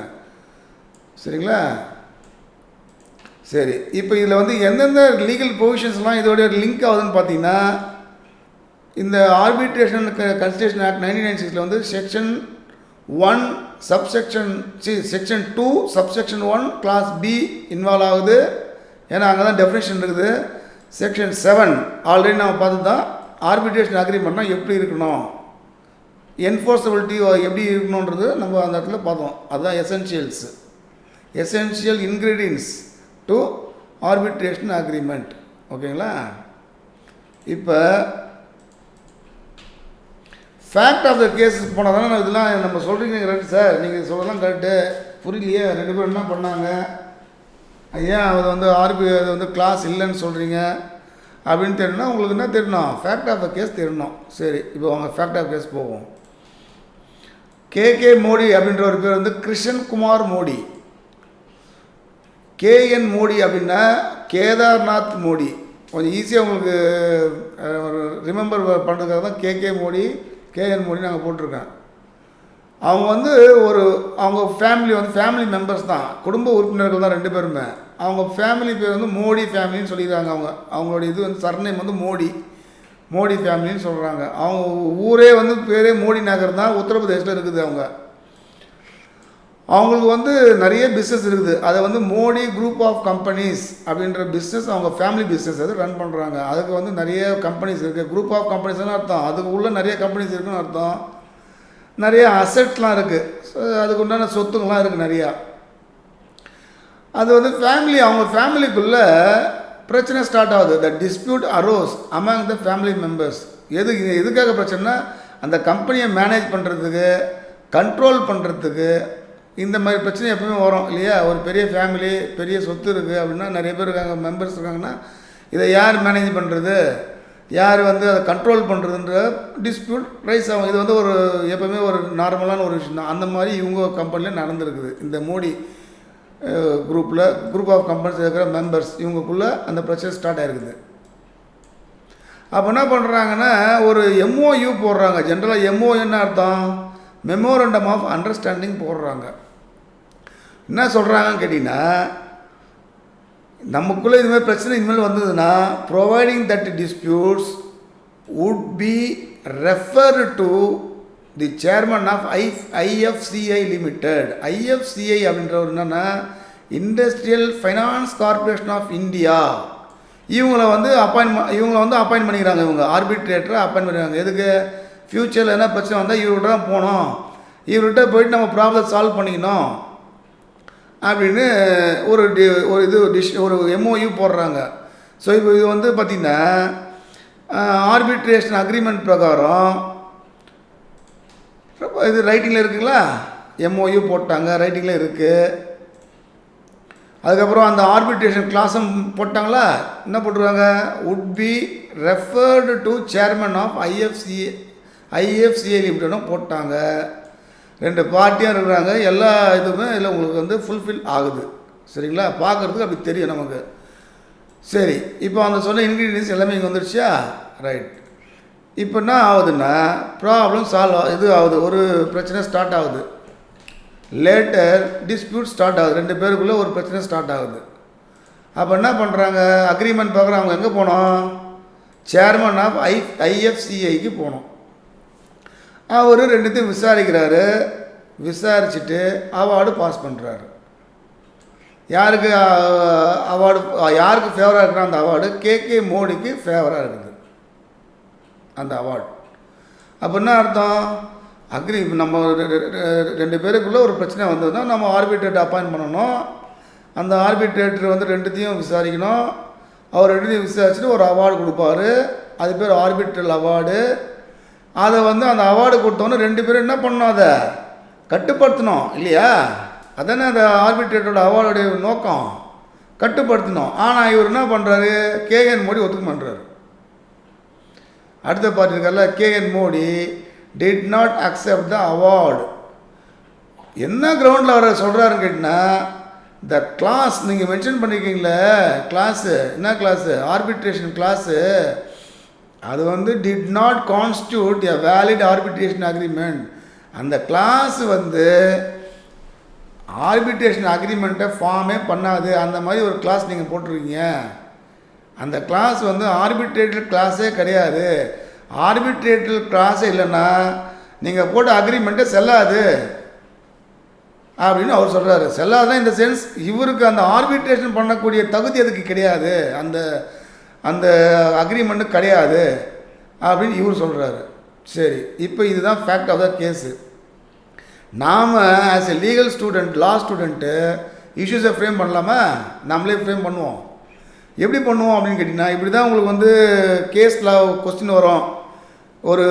சரிங்களா? சரி, இப்போ இதில் வந்து எந்தெந்த லீகல் ப்ரொவிஷன்ஸ்லாம் இதோடைய லிங்க் ஆகுதுன்னு பார்த்தீங்கன்னா, இந்த ஆர்பிட்ரேஷன் கன்ஸ்டியூஷன் ஆக்ட் 1996 வந்து section 1 section 2 subsection 1 clause B involve ஆகுது. ஏன்னா அங்கே தான் டெஃபினேஷன் இருக்குது. செக்ஷன் 7 ஆல்ரெடி நம்ம பார்த்து தான் ஆர்பிட்ரேஷன் அக்ரிமெண்ட்னா எப்படி இருக்கணும், என்ஃபோர்ஸபிலிட்டி எப்படி இருக்கணுன்றது நம்ம அந்த இடத்துல பார்த்தோம். அதுதான் essential ingredients to arbitration agreement. ஓகேங்களா? இப்போ ஃபேக்ட் ஆஃப் த கேஸ் போனால் தானே இதெல்லாம் நம்ம சொல்கிறீங்க கரெக்ட் சார், நீங்கள் சொல்லலாம் கரெக்டு, புரியலையே 2 பேர் என்ன பண்ணாங்க, ஐயா அது வந்து அது வந்து கிளாஸ் இல்லைன்னு சொல்கிறீங்க அப்படின்னு தெரியணும்னா உங்களுக்கு என்ன தெரியணும், ஃபேக்ட் ஆஃப் த கேஸ் தெரியணும். சரி, இப்போ அவங்க ஃபேக்ட் ஆஃப் கேஸ் போவோம். கே மோடி அப்படின்ற ஒரு பேர் வந்து கிருஷ்ணன் குமார் மோடி. கேஎன் மோடி அப்படின்னா கேதார்நாத் மோடி. கொஞ்சம் ஈஸியாக உங்களுக்கு ரிமெம்பர் பண்ணுறதுக்காக தான் கே மோடி கேஎன் மோடி நாங்கள் போட்டிருக்கேன். அவங்க வந்து அவங்க ஃபேமிலி மெம்பர்ஸ் தான், குடும்ப உறுப்பினர்கள் தான் 2 பேருமே. அவங்க ஃபேமிலி பேர் வந்து மோடி ஃபேமிலின்னு சொல்லிடுறாங்க. அவங்களோட இது வந்து சர்நேம் வந்து மோடி ஃபேமிலின்னு சொல்கிறாங்க. அவங்க ஊரே வந்து பேரே மோடி நகர் தான், உத்தரப்பிரதேசில் இருக்குது. அவங்களுக்கு வந்து நிறைய பிஸ்னஸ் இருக்குது. அதை வந்து மோடி குரூப் ஆஃப் கம்பெனிஸ் அப்படின்ற பிஸ்னஸ் அவங்க ஃபேமிலி பிஸ்னஸ் அது ரன் பண்ணுறாங்க. அதுக்கு வந்து நிறைய கம்பெனிஸ் இருக்குது. குரூப் ஆஃப் கம்பெனிஸ்னு அர்த்தம், அதுக்கு உள்ள நிறைய கம்பெனிஸ் இருக்குதுன்னு அர்த்தம். நிறைய அசெட்ஸ்லாம் இருக்குது, அதுக்கு உண்டான சொத்துங்கள்லாம் இருக்குது நிறையா. அது வந்து அவங்க ஃபேமிலிக்குள்ளே பிரச்சனை ஸ்டார்ட் ஆகுது. The dispute arose among the family members. எதுக்காக பிரச்சனைனா, அந்த கம்பெனியை மேனேஜ் பண்ணுறதுக்கு, கண்ட்ரோல் பண்ணுறதுக்கு இந்த மாதிரி பிரச்சனை எப்பவுமே வரும் இல்லையா? ஒரு பெரிய ஃபேமிலி, பெரிய சொத்து இருக்குது அப்படின்னா, நிறைய பேர் இருக்காங்க, மெம்பர்ஸ் இருக்காங்கன்னா, இதை யார் மேனேஜ் பண்ணுறது, யார் வந்து அதை கண்ட்ரோல் பண்ணுறதுன்ற டிஸ்பியூட் ரைஸ் ஆகும். இது வந்து எப்போவுமே ஒரு நார்மலான ஒரு விஷயம் தான். அந்த மாதிரி இவங்க கம்பெனியில் நடந்துருக்குது. இந்த மோடி குரூப் ஆஃப் கம்பெனிஸ் இருக்கிற மெம்பர்ஸ் இவங்களுக்குள்ளே அந்த பிரச்சனை ஸ்டார்ட் ஆகிருக்குது. அப்போ என்ன பண்ணுறாங்கன்னா, ஒரு எம்ஓயு போடுறாங்க. ஜென்ரலாக எம்ஓ என்ன அர்த்தம், மெமோரண்டம் ஆஃப் அண்டர்ஸ்டாண்டிங் போடுறாங்க. என்ன சொல்கிறாங்கன்னு கேட்டிங்கன்னா, நமக்குள்ளே இதுமாதிரி பிரச்சனை இனிமேல் வந்ததுன்னா, providing that disputes would be refer to the chairman of IFCI limited. IFCI அப்படின்றவர் என்னென்னா, industrial finance corporation of India. இவங்கள வந்து அப்பாயின்ட் பண்ணிக்கிறாங்க. இவங்க ஆர்பிட்ரேட்டரை அப்பாயின்ட் பண்ணிக்கிறாங்க. எதுக்கு, ஃப்யூச்சரில் என்ன பிரச்சனை வந்தால் இவர்கிட்ட தான் போகணும், இவர்கிட்ட போயிட்டு நம்ம ப்ராப்ளம் சால்வ் பண்ணிக்கணும் அப்படின்னு ஒரு எம்ஓயு போடுறாங்க. ஸோ இப்போ இது வந்து பார்த்திங்கன்னா ஆர்பிட்ரேஷன் அக்ரிமெண்ட் பிரகாரம் இது ரைட்டிங்கில் இருக்குங்களா, எம்ஓயு போட்டாங்க, ரைட்டிங்கில் இருக்குது. அதுக்கப்புறம் அந்த ஆர்பிட்ரேஷன் கிளாஸும் போட்டாங்களா, என்ன போட்டுருவாங்க, would be referred to chairman of IFCA லிமிட்டடும் போட்டாங்க. 2 பார்ட்டியும் இருக்கிறாங்க, எல்லா இதுவுமே இல்லை உங்களுக்கு வந்து ஃபுல்ஃபில் ஆகுது. சரிங்களா, பார்க்குறதுக்கு அப்படி தெரியும் நமக்கு. சரி, இப்போ அந்த சொன்ன இன்க்ரீடியன்ஸ் எல்லாமே இங்கே வந்துடுச்சா, ரைட். இப்போ என்ன ஆகுதுன்னா ப்ராப்ளம் சால்வ் இது ஆகுது, ஒரு பிரச்சனை ஸ்டார்ட் ஆகுது. லேட்டர் டிஸ்பியூட் ஸ்டார்ட் ஆகுது, 2 பேருக்குள்ளே ஒரு பிரச்சனை ஸ்டார்ட் ஆகுது. அப்போ என்ன பண்ணுறாங்க, அக்ரிமெண்ட் பார்க்குறோம், அவங்க எங்கே போனோம், சேர்மன் ஆஃப் IFCAக்கு போனோம். அவர் 2த்தையும் விசாரிக்கிறாரு, விசாரிச்சுட்டு அவார்டு பாஸ் பண்ணுறாரு. யாருக்கு அவார்டு, யாருக்கு ஃபேவராக இருக்கிற அந்த அவார்டு KK மோடிக்கு ஃபேவராக இருக்குது அந்த அவார்டு. அப்போ என்ன அர்த்தம், நம்ம 2 பேருக்குள்ளே ஒரு பிரச்சனை வந்ததுன்னா நம்ம ஆர்பிட்ரேட்டர் அப்பாயின்ட் பண்ணணும். அந்த ஆர்பிட்ரேட்டர் வந்து 2த்தையும் விசாரிக்கணும். அவர் 2த்தையும் விசாரிச்சுட்டு ஒரு அவார்டு கொடுப்பாரு, அது பேர் ஆர்பிட்ரல் அவார்டு. அதை வந்து அந்த அவார்டு கொடுத்தோன்னே 2 பேரும் என்ன பண்ணணும், அதை கட்டுப்படுத்தணும் இல்லையா, அதானே அந்த ஆர்பிட்ரேட்டரோட அவார்டுடைய நோக்கம், கட்டுப்படுத்தணும். ஆனால் இவர் என்ன பண்ணுறாரு, KN மோடி ஒத்துக்க பண்ணுறாரு. அடுத்த பார்ட்டி இருக்கார்ல, KN Modi did not accept the award. என்ன கிரவுண்டில் அவர் சொல்கிறாருன்னு கேட்டிங்கன்னா, த கிளாஸ் நீங்கள் மென்ஷன் பண்ணியிருக்கீங்களே கிளாஸு, என்ன கிளாஸு, ஆர்பிட்ரேஷன் கிளாஸு, அது வந்து did not constitute a valid arbitration agreement. அந்த கிளாஸ் வந்து ஆர்பிட்ரேஷன் அக்ரிமெண்ட்டை ஃபார்மே பண்ணாது. அந்த மாதிரி ஒரு கிளாஸ் நீங்கள் போட்டிருக்கீங்க. அந்த கிளாஸ் வந்து ஆர்பிட்ரேட்டர் கிளாஸே கிடையாது. ஆர்பிட்ரேட்டர் கிளாஸே இல்லைன்னா நீங்கள் போட்ட அக்ரிமெண்ட்டை செல்லாது அப்படின்னு அவர் சொல்கிறாரு. செல்லாதான் இந்த சென்ஸ், இவருக்கு அந்த ஆர்பிட்ரேஷன் பண்ணக்கூடிய தகுதி அதுக்கு கிடையாது, அந்த அந்த அக்ரிமெண்ட்டு கிடையாது அப்படின்னு இவர் சொல்கிறாரு. சரி, இப்போ இதுதான் ஃபேக்ட் ஆஃப் த கேஸு. நாம் as a legal student, law student இஷ்யூஸை ஃப்ரேம் பண்ணலாமா, நம்மளே ஃப்ரேம் பண்ணுவோம். எப்படி பண்ணுவோம் அப்படின்னு கேட்டிங்கன்னா, இப்படி தான் உங்களுக்கு வந்து கேஸில் கொஸ்டின் வரும், ஒரு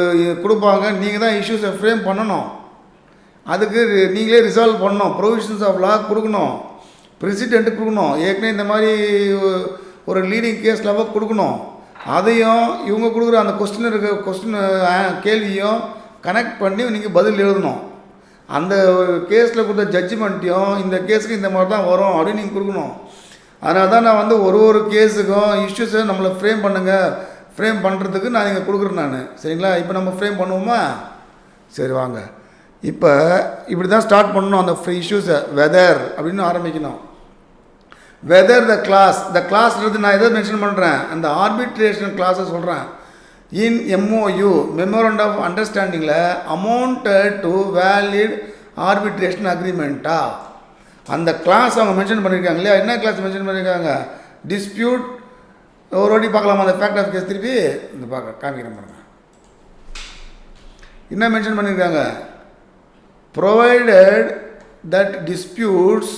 கொடுப்பாங்க, நீங்கள் தான் இஷ்யூஸை ஃப்ரேம் பண்ணணும், அதுக்கு நீங்களே ரிசால்வ் பண்ணணும், ப்ரொவிஷன்ஸ் ஆஃப் லா கொடுக்கணும், ப்ரெசிடெண்ட்டு கொடுக்கணும், ஏற்கனவே இந்த மாதிரி ஒரு லீடிங் கேஸ் லெவல் கொடுக்கணும். அதையும் இவங்க கொடுக்குற அந்த கொஸ்டின் கேள்வியும் கனெக்ட் பண்ணி நீங்கள் பதில் எழுதணும். அந்த கேஸில் கொடுத்த ஜட்ஜ்மெண்ட்டையும் இந்த கேஸுக்கு இந்த மாதிரி தான் வரும் அப்படின்னு நீங்கள் கொடுக்கணும். அதனால தான் நான் வந்து ஒரு கேஸுக்கும் இஷ்யூஸை நம்மளை ஃப்ரேம் பண்ணுங்கள், ஃப்ரேம் பண்ணுறதுக்கு நான் இங்கே கொடுக்குறேன் நான். சரிங்களா, இப்போ நம்ம ஃப்ரேம் பண்ணுவோமா, சரி வாங்க. இப்போ இப்படி தான் ஸ்டார்ட் பண்ணணும் அந்த இஷ்யூஸை. வெதர் அப்படின்னு ஆரம்பிக்கணும். வெதர் த கிளாஸ்ன்றது நான் எதை மென்ஷன் பண்ணுறேன், அந்த ஆர்பிட்ரேஷன் கிளாஸை சொல்கிறேன். இன் MOU மெமோரண்டம் ஆஃப் அண்டர்ஸ்டாண்டிங்கில் அமௌண்டட் டு வேலிட் ஆர்பிட்ரேஷன் அக்ரிமெண்ட்டா, அந்த கிளாஸ் அவங்க மென்ஷன் பண்ணியிருக்காங்க இல்லையா. என்ன கிளாஸ் மென்ஷன் பண்ணியிருக்காங்க, டிஸ்பியூட். ஒரு வாட்டி பார்க்கலாமா அந்த ஃபேக்ட் ஆஃப் கேஸ், திருப்பி இந்த காமிக்கிறேன் பாருங்க. என்ன மென்ஷன் பண்ணியிருக்காங்க, provided that disputes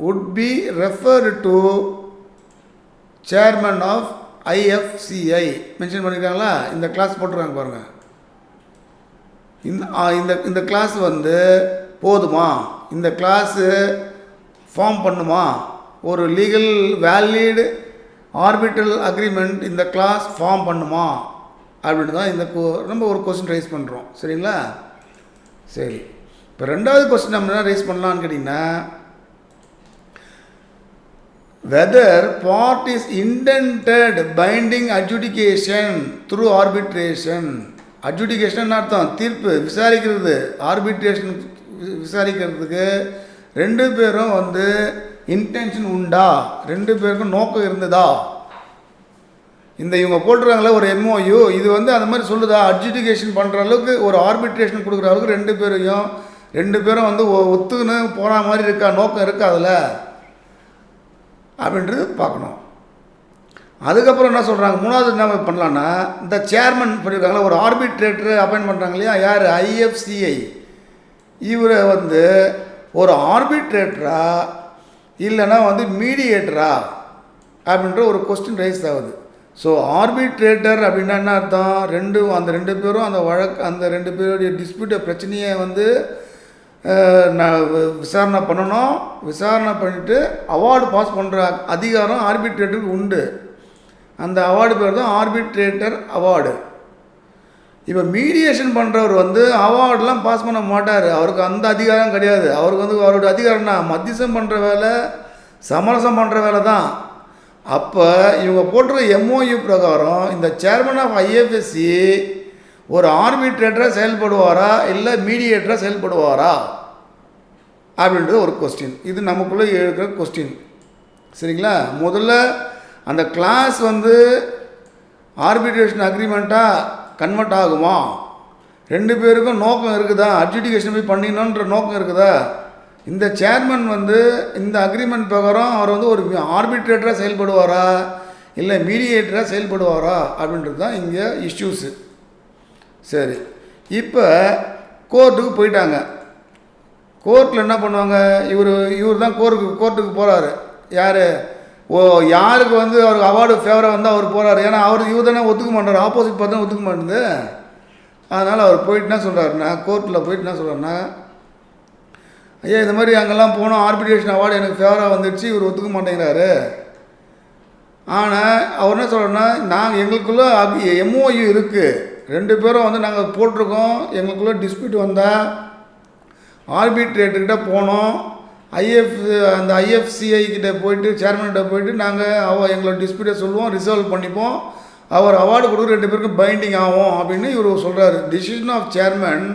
would be referred to chairman of IFCI mention பண்ணியிருக்காங்களா. இந்த கிளாஸ் போட்டிருக்காங்க பாருங்கள். இந்த கிளாஸ் வந்து போதுமா, இந்த கிளாஸு ஃபார்ம் பண்ணுமா, ஒரு லீகல் வேலிட் ஆர்பிட்ரல் அக்ரிமெண்ட் இந்த கிளாஸ் ஃபார்ம் பண்ணுமா அப்படின்னு தான் நம்ம ஒரு கொஸ்டின் ரைஸ் பண்ணுறோம். சரிங்களா, சரி. இப்போ 2வது கொஸ்டின் நம்ம என்ன ரைஸ் பண்ணலான்னு கேட்டிங்கன்னா, whether parties intended binding adjudication through arbitration. Adjudication அர்த்தம் தீர்ப்பு, விசாரிக்கிறது. ஆர்பிட்ரேஷன் விசாரிக்கிறதுக்கு 2 பேரும் வந்து இன்டென்ஷன் உண்டா, 2 பேருக்கும் நோக்கம் இருந்ததா. இந்த இவங்க போட்டுருக்காங்களே ஒரு MOU, இது வந்து அந்த மாதிரி சொல்லுதா, அட்ஜுடிகேஷன் பண்ணுற அளவுக்கு ஒரு ஆர்பிட்ரேஷன் கொடுக்குற அளவுக்கு 2 பேரும் வந்து ஒத்துக்குன்னு போன மாதிரி இருக்கா, நோக்கம் இருக்கா அதில் அப்படின்றது பார்க்கணும். அதுக்கப்புறம் என்ன சொல்கிறாங்க, மூணாவது என்ன பண்ணலான்னா, இந்த சேர்மன் பண்ணியிருக்காங்களா ஒரு ஆர்பிட்ரேட்டர் அப்பாயின்ட் பண்ணுறாங்க இல்லையா, யார், IFCI. இவரை வந்து ஒரு ஆர்பிட்ரேட்டரா இல்லைன்னா வந்து மீடியேட்டரா அப்படின்ற ஒரு கொஸ்டின் ரைஸ் ஆகுது. ஸோ ஆர்பிட்ரேட்டர் அப்படின்னா என்ன அர்த்தம், அந்த ரெண்டு பேரும் அந்த ரெண்டு பேருடைய டிஸ்பியூட்டை பிரச்சனையை வந்து விசாரணை பண்ணணும். விசாரணை பண்ணிவிட்டு அவார்டு பாஸ் பண்ணுற அதிகாரம் ஆர்பிட்ரேட்டருக்கு உண்டு. அந்த அவார்டு பேர் தான் ஆர்பிட்ரேட்டர் அவார்டு. இப்போ மீடியேஷன் பண்ணுறவர் வந்து அவார்டெலாம் பாஸ் பண்ண மாட்டார், அவருக்கு அந்த அதிகாரம் கிடையாது. அவருக்கு வந்து அவருடைய அதிகாரம்னா மத்தியசம் பண்ணுற வேலை, சமரசம் பண்ணுற வேலை தான். அப்போ இவங்க போட்டிருக்க MOU பிரகாரம் இந்த சேர்மன் ஆஃப் IFSC ஒரு ஆர்பிட்ரேட்டராக செயல்படுவாரா இல்லை மீடியேட்டராக செயல்படுவாரா அப்படின்றது ஒரு கொஸ்டின். இது நமக்குள்ளே இருக்கிற கொஸ்டின். சரிங்களா? முதல்ல அந்த கிளாஸ் வந்து ஆர்பிட்ரேஷன் அக்ரிமெண்ட்டாக கன்வெர்ட் ஆகுமா, ரெண்டு பேருக்கும் நோக்கம் இருக்குதா, அட்ஜுடிகேஷன் போய் பண்ணிடணுன்ற நோக்கம் இருக்குதா, இந்த சேர்மன் வந்து இந்த அக்ரிமெண்ட் பிரகாரம் அவர் வந்து ஒரு ஆர்பிட்ரேட்டராக செயல்படுவாரா இல்லை மீடியேட்டராக செயல்படுவாரா அப்படின்றது தான் இங்கே இஷ்யூஸு. சரி, இப்போ கோர்ட்டுக்கு போயிட்டாங்க. கோர்ட்டில் என்ன பண்ணுவாங்க, இவர் தான் கோர்ட்டுக்கு போகிறாரு. யார், யாருக்கு வந்து அவருக்கு அவார்டு ஃபேவராக வந்து அவர் போகிறாரு. ஏன்னா இவர் தானே ஒத்துக்க மாட்டார், ஆப்போசிட் பார்த்து ஒத்துக்க மாட்டேங்குது. அதனால் அவர் போயிட்டு என்ன சொல்கிறாருன்னா, கோர்ட்டில் போயிட்டு என்ன சொல்கிறாருன்னா, ஐயா இந்த மாதிரி அங்கெல்லாம் போனோம், ஆர்பிட்ரேஷன் அவார்டு எனக்கு ஃபேவராக வந்துடுச்சு, இவர் ஒத்துக்க மாட்டேங்கிறாரு. ஆனால் அவர் என்ன சொல்கிறேன்னா, நாங்கள் எங்களுக்குள்ளே MOU இருக்குது, ரெண்டு பேரும் வந்து நாங்கள் போட்டிருக்கோம், எங்களுக்குள்ளே டிஸ்பியூட் வந்தால் ஆர்பிட்ரேட்டர்கிட்ட போனோம், அந்த IFCI கிட்டே போயிட்டு சேர்மன்கிட்ட போயிட்டு நாங்கள் எங்களோட டிஸ்பியூட்டை சொல்லுவோம், ரிசால்வ் பண்ணிப்போம், அவர் அவார்டு கொடுக்குற ரெண்டு பேருக்கும் பைண்டிங் ஆகும் அப்படின்னு இவர் சொல்கிறாரு. Decision of chairman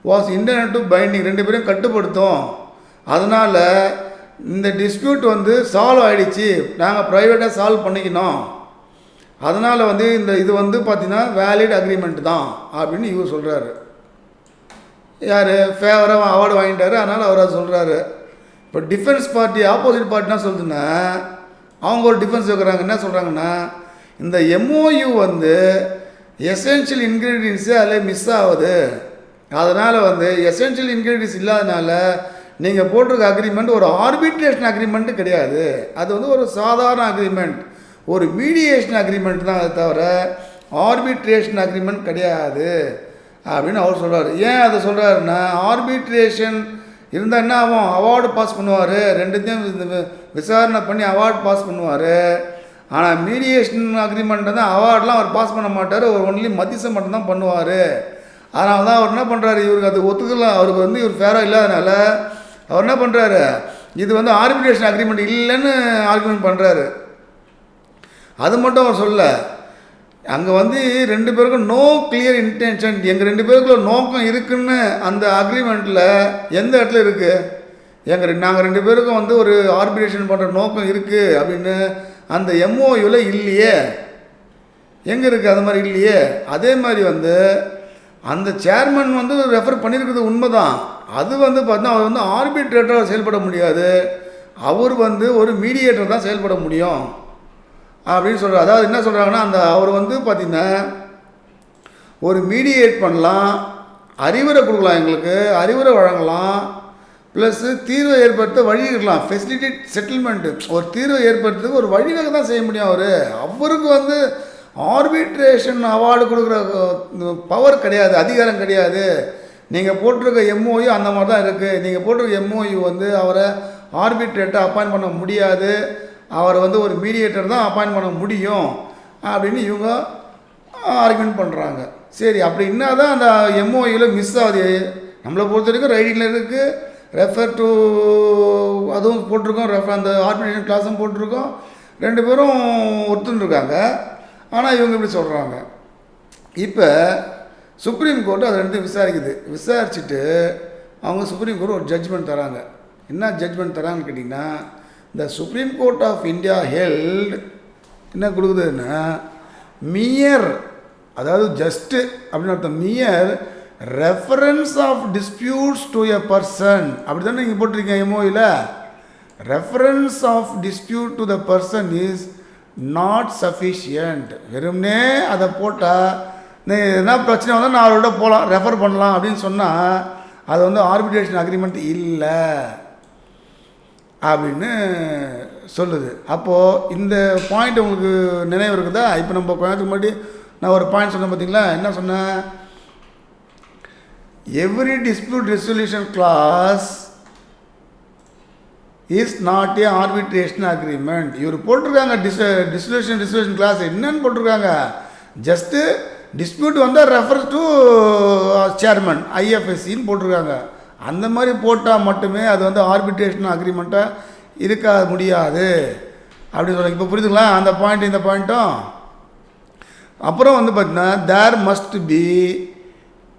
was intended to binding, ரெண்டு பேரும் கட்டுப்படுத்தும். அதனால் இந்த டிஸ்பியூட் வந்து சால்வ் ஆகிடுச்சு, நாங்கள் ப்ரைவேட்டாக சால்வ் பண்ணிக்கணும். அதனால் வந்து இது வந்து பார்த்திங்கன்னா வேலிட் அக்ரிமெண்ட் தான் அப்படின்னு இவர் சொல்கிறாரு. யார், ஃபேவராக அவார்டு வாங்கிட்டாரு, அதனால் அவர் அதை சொல்கிறாரு. இப்போ டிஃபென்ஸ் பார்ட்டி, ஆப்போசிட் பார்ட்டி என்ன சொல்லுதுன்னா, அவங்க ஒரு டிஃபென்ஸ் வைக்கிறாங்க. என்ன சொல்கிறாங்கன்னா, இந்த MOU வந்து எசென்ஷியல் இன்க்ரீடியன்ஸு அதில் மிஸ் ஆகுது, அதனால் வந்து எசென்ஷியல் இன்க்ரீடியன்ஸ் இல்லாதனால நீங்கள் போட்டிருக்க அக்ரிமெண்ட் ஒரு ஆர்பிட்ரேஷன் அக்ரிமெண்ட்டு கிடையாது, அது வந்து ஒரு சாதாரண அக்ரிமெண்ட், ஒரு மீடியேஷன் அக்ரிமெண்ட் தான், அதை தவிர ஆர்பிட்ரேஷன் அக்ரிமெண்ட் கிடையாது அப்படின்னு அவர் சொல்கிறார். ஏன் அதை சொல்கிறாருன்னா, ஆர்பிட்ரேஷன் இருந்தால் என்ன ஆகும், அவார்டு பாஸ் பண்ணுவார், ரெண்டுத்தையும் விசாரணை பண்ணி அவார்டு பாஸ் பண்ணுவார். ஆனால் மீடியேஷன் அக்ரிமெண்ட்டை தான் அவார்டெலாம் அவர் பாஸ் பண்ண மாட்டார், அவர் ஒன்லி மத்தியசம் மட்டும்தான் பண்ணுவார். அதனால தான் அவர் என்ன பண்ணுறாரு, இவருக்கு அது ஒத்துக்கலாம், அவருக்கு வந்து இவர் ஃபேராக இல்லாதனால அவர் என்ன பண்ணுறாரு, இது வந்து ஆர்பிட்ரேஷன் அக்ரிமெண்ட் இல்லைன்னு ஆர்குமெண்ட் பண்ணுறாரு. அது மட்டும் அவர் சொல்ல, அங்கே வந்து ரெண்டு பேருக்கும் நோ கிளியர் இன்டென்ஷன், எங்கள் ரெண்டு பேருக்குள்ள நோக்கம் இருக்குன்னு அந்த அக்ரிமெண்ட்டில் எந்த இடத்துல இருக்குது, நாங்கள் ரெண்டு பேருக்கும் வந்து ஒரு ஆர்பிட்ரேஷன் பண்ணுற நோக்கம் இருக்குது அப்படின்னு அந்த MOUவில் இல்லையே. எங்கே இருக்குது, அது மாதிரி இல்லையே. அதே மாதிரி வந்து அந்த சேர்மன் வந்து ரெஃபர் பண்ணியிருக்கிறது உண்மை தான், அது வந்து பார்த்தீங்கன்னா அவர் வந்து ஆர்பிட்ரேட்டராக செயல்பட முடியாது, அவர் வந்து ஒரு மீடியேட்டர் தான் செயல்பட முடியும் அப்படின்னு சொல்கிறார். அதாவது என்ன சொல்கிறாங்கன்னா, அவர் வந்து பார்த்திங்கன்னா ஒரு மீடியேட் பண்ணலாம், அறிவுரை கொடுக்கலாம், எங்களுக்கு அறிவுரை வழங்கலாம், ப்ளஸ்ஸு தீர்வை ஏற்படுத்த வழி இருக்கலாம், ஃபெசிலிட்டேட் செட்டில்மெண்ட்டு, ஒரு தீர்வை ஏற்படுத்துறதுக்கு ஒரு வழிவகை தான் செய்ய முடியும். அவருக்கு வந்து ஆர்பிட்ரேஷன் அவார்டு கொடுக்குற பவர் கிடையாது, அதிகாரம் கிடையாது. நீங்கள் போட்டிருக்க MOU அந்த மாதிரி தான் இருக்குது, நீங்கள் போட்டிருக்க MOU வந்து அவரை ஆர்பிட்ரேட்டரை அப்பாயின்ட் பண்ண முடியாது, அவரை வந்து ஒரு மீடியேட்டர் தான் அப்பாயின்ட் பண்ண முடியும் அப்படின்னு இவங்க ஆர்குமெண்ட் பண்ணுறாங்க. சரி, அப்படி என்ன தான் அந்த MOUவில் மிஸ் ஆகுது, நம்மளை பொறுத்த வரைக்கும் ரைட்டிங்கில் இருக்குது, ரெஃபர் டு அதுவும் போட்டிருக்கோம், அந்த ஆர்பிட்ரேஷன் கிளாஸும் போட்டிருக்கோம், ரெண்டு பேரும் ஒத்துருக்காங்க. ஆனால் இவங்க இப்படி சொல்கிறாங்க. இப்போ சுப்ரீம் கோர்ட்டு அதை ரெண்டு விசாரிக்குது. விசாரிச்சுட்டு அவங்க சுப்ரீம் கோர்ட் ஒரு ஜட்ஜ்மெண்ட் தராங்க. என்ன ஜட்ஜ்மெண்ட் தராங்கன்னு கேட்டிங்கன்னா, இந்த supreme court of India held என்ன கொடுக்குதுன்னா, மியர், அதாவது ஜஸ்ட்டு அப்படின்னு அர்த்தம், mere reference of disputes to a person, அப்படி தானே நீங்கள் போட்டிருக்கீங்க MOUவில். Reference of dispute to the person is not sufficient. வெறும்னே அதை போட்டால் நீ என்ன பிரச்சனை வந்தால் நான் அவரோட போகலாம், ரெஃபர் பண்ணலாம் அப்படின்னு சொன்னால் அது வந்து ஆர்பிட்ரேஷன் அக்ரிமெண்ட் இல்லை அப்படின்னு சொல்லுது. அப்போது இந்த பாயிண்ட் உங்களுக்கு நினைவு இருக்குதா? இப்போ நம்ம கொஞ்ச நேரத்துக்கு முன்னாடி நான் ஒரு பாயிண்ட் சொன்னேன் பார்த்தீங்களா? என்ன சொன்னேன்? Every dispute resolution clause is not a arbitration agreement. இவர் போட்டிருக்காங்க டிஸ்பியூஷன் கிளாஸ் என்னன்னு போட்டிருக்காங்க. ஜஸ்ட்டு டிஸ்பியூட் வந்தால் ரெஃபர் டு சேர்மன் ஐஎஃப்எஸ்சின்னு போட்டிருக்காங்க. அந்த மாதிரி போட்டால் மட்டுமே அது வந்து ஆர்பிட்ரேஷன் அக்ரிமெண்ட்டாக இருக்க முடியாது அப்படின்னு சொல்லுங்க. இப்போ புரியுதுங்களா அந்த பாயிண்ட்? இந்த பாயிண்ட்டும் அப்புறம் வந்து பார்த்தீங்கன்னா there must be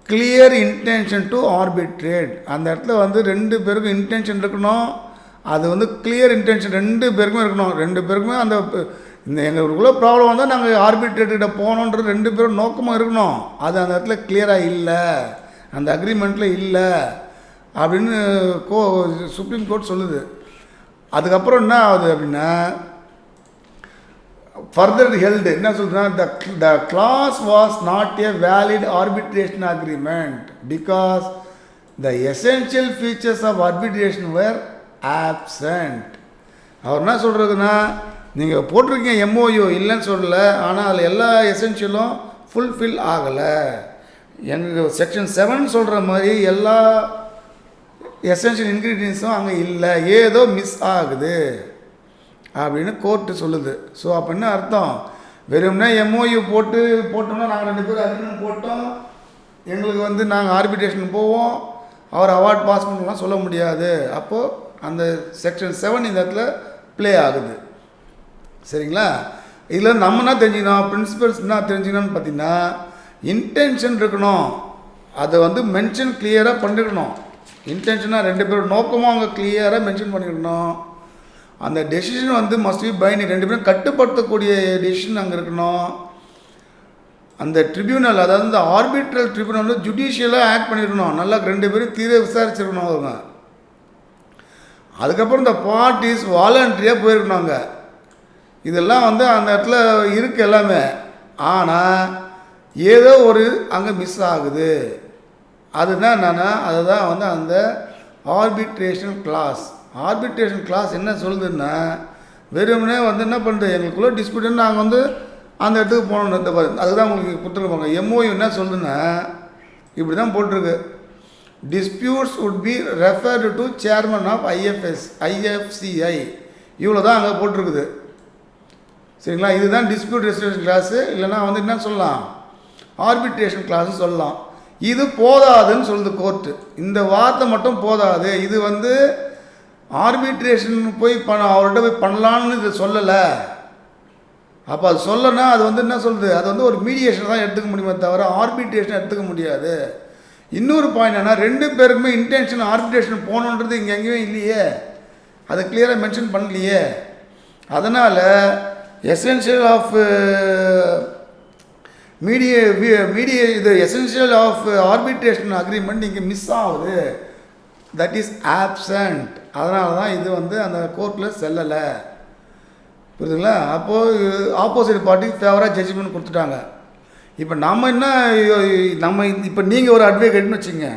clear intention to arbitrate. அந்த இடத்துல வந்து ரெண்டு பேருக்கும் இன்டென்ஷன் இருக்கணும். அது வந்து கிளியர் இன்டென்ஷன் ரெண்டு பேருக்குமே இருக்கணும். ரெண்டு பேருக்குமே அந்த இந்த எங்களுக்குள்ள ப்ராப்ளம் வந்தால் நாங்கள் ஆர்பிட்ரேட்டர்கிட்ட போகணுன்றது ரெண்டு பேரும் நோக்கமாக இருக்கணும். அது அந்த இடத்துல கிளியராக இல்லை, அந்த அக்ரிமெண்ட்டில் இல்லை அப்படின்னு சுப்ரீம் கோர்ட் சொல்லுது. அதுக்கப்புறம் என்ன ஆகுது அப்படின்னா ஃபர்தர் ஹெல்டு என்ன சொல்கிறேன்னா the clause was not a valid arbitration agreement because the essential features of arbitration were absent. அவர் என்ன சொல்கிறதுன்னா, நீங்கள் போட்டிருக்கீங்க எம்ஓயு இல்லைன்னு சொல்லலை, ஆனால் அதில் எல்லா எசென்ஷியலும் ஃபுல்ஃபில் ஆகலை. எங்கள் செக்ஷன் 7 சொல்கிற மாதிரி எல்லா எசென்ஷியல் இன்க்ரீடியன்ஸும் அங்கே இல்லை, ஏதோ மிஸ் ஆகுது அப்படின்னு கோர்ட்டு சொல்லுது. ஸோ அப்போ என்ன அர்த்தம்? வெறும்னா எம்ஓயு போட்டோம்னா நாங்கள் ரெண்டு பேரும் அக்ரிமெண்ட் போட்டோம், எங்களுக்கு வந்து நாங்கள் ஆர்பிட்ரேஷன் போவோம், அவர் அவார்ட் பாஸ் பண்ணலாம் சொல்ல முடியாது. அப்போது அந்த செக்ஷன் 7 இந்த இடத்துல ப்ளே ஆகுது. சரிங்களா? இதில் நம்ம என்ன தெரிஞ்சுக்கணும், பிரின்சிபல்ஸ் என்ன தெரிஞ்சுக்கணும்னு பார்த்தீங்கன்னா இன்டென்ஷன் இருக்கணும். அதை வந்து மென்ஷன் கிளியராக பண்ணிக்கணும். இன்டென்ஷனாக ரெண்டு பேரும் நோக்கமாக அவங்க கிளியராக மென்ஷன் பண்ணிக்கணும். அந்த டெசிஷன் வந்து மஸ்ட் பி பைண்டிங், ரெண்டு பேரும் கட்டுப்படுத்தக்கூடிய டெசிஷன் அங்கே இருக்கணும். அந்த ட்ரிபியூனல், அதாவது இந்த ஆர்பிட்ரல் ட்ரிபியூனல் வந்து ஜுடிஷியலாக ஆக்ட் பண்ணியிருக்கணும். நல்லா ரெண்டு பேரும் தீர விசாரிச்சிருக்கணும் அவங்க. அதுக்கப்புறம் இந்த பார்ட்டிஸ் வாலண்ட்ரியாக போயிருக்கணும் அங்கே. இதெல்லாம் வந்து அந்த இடத்துல இருக்குது எல்லாமே. ஆனால் ஏதோ ஒரு அங்கே மிஸ் ஆகுது. அதுதான் என்னென்னா அதுதான் வந்து அந்த ஆர்பிட்ரேஷன் கிளாஸ். ஆர்பிட்ரேஷன் கிளாஸ் என்ன சொல்லுதுன்னா வெறுமனே வந்து என்ன பண்ணுறது, எங்களுக்குள்ளே டிஸ்பியூட்னு நாங்கள் வந்து அந்த இடத்துக்கு போகணும். இந்த அதுதான் உங்களுக்கு கொடுத்துருப்பாங்க. எம்ஓயு என்ன சொல்லுதுன்னா இப்படி தான் போட்டிருக்கு, disputes would be referred to chairman of IFCI. இவ்வளோ தான் அங்கே போட்டிருக்குது. சரிங்களா? இதுதான் டிஸ்பியூட் ரெசல்யூஷன் கிளாஸு. இல்லைனா வந்து என்ன சொல்லலாம், ஆர்பிட்ரேஷன் கிளாஸு சொல்லலாம். இது போதாதுன்னு சொல்லுது கோர்ட்டு. இந்த வார்த்தை மட்டும் போதாது, இது வந்து ஆர்பிட்ரேஷன் போய் அவர்கிட்ட போய் பண்ணலான்னு இது சொல்லலை. அப்போ அது சொல்லனா அது வந்து என்ன சொல்லுது, அது வந்து ஒரு மீடியேஷன் தான் எடுத்துக்க முடியுமே தவிர ஆர்பிட்ரேஷன் எடுத்துக்க முடியாது. இன்னொரு பாயிண்ட் என்ன, ரெண்டு பேருக்குமே இன்டென்ஷன் ஆர்பிட்ரேஷன் போகணுன்றது இங்கே எங்கேயும் இல்லையே, அதை கிளியராக மென்ஷன் பண்ணலையே. அதனால் எசென்ஷியல் ஆஃப் இது எசென்ஷியல் ஆஃப் ஆர்பிட்ரேஷன் அக்ரிமெண்ட் இங்கே மிஸ் ஆகுது, தட் இஸ் ஆப்சண்ட். அதனால தான் இது வந்து அந்த கோர்ட்டில் செல்லலை. புரியுதுங்களா? அப்போது ஆப்போசிட் பார்ட்டிக்கு ஃபேவராக ஜட்ஜ்மெண்ட் கொடுத்துட்டாங்க. இப்போ நம்ம என்ன, இப்போ நீங்கள் ஒரு அட்வொகேட்னு வச்சுங்க,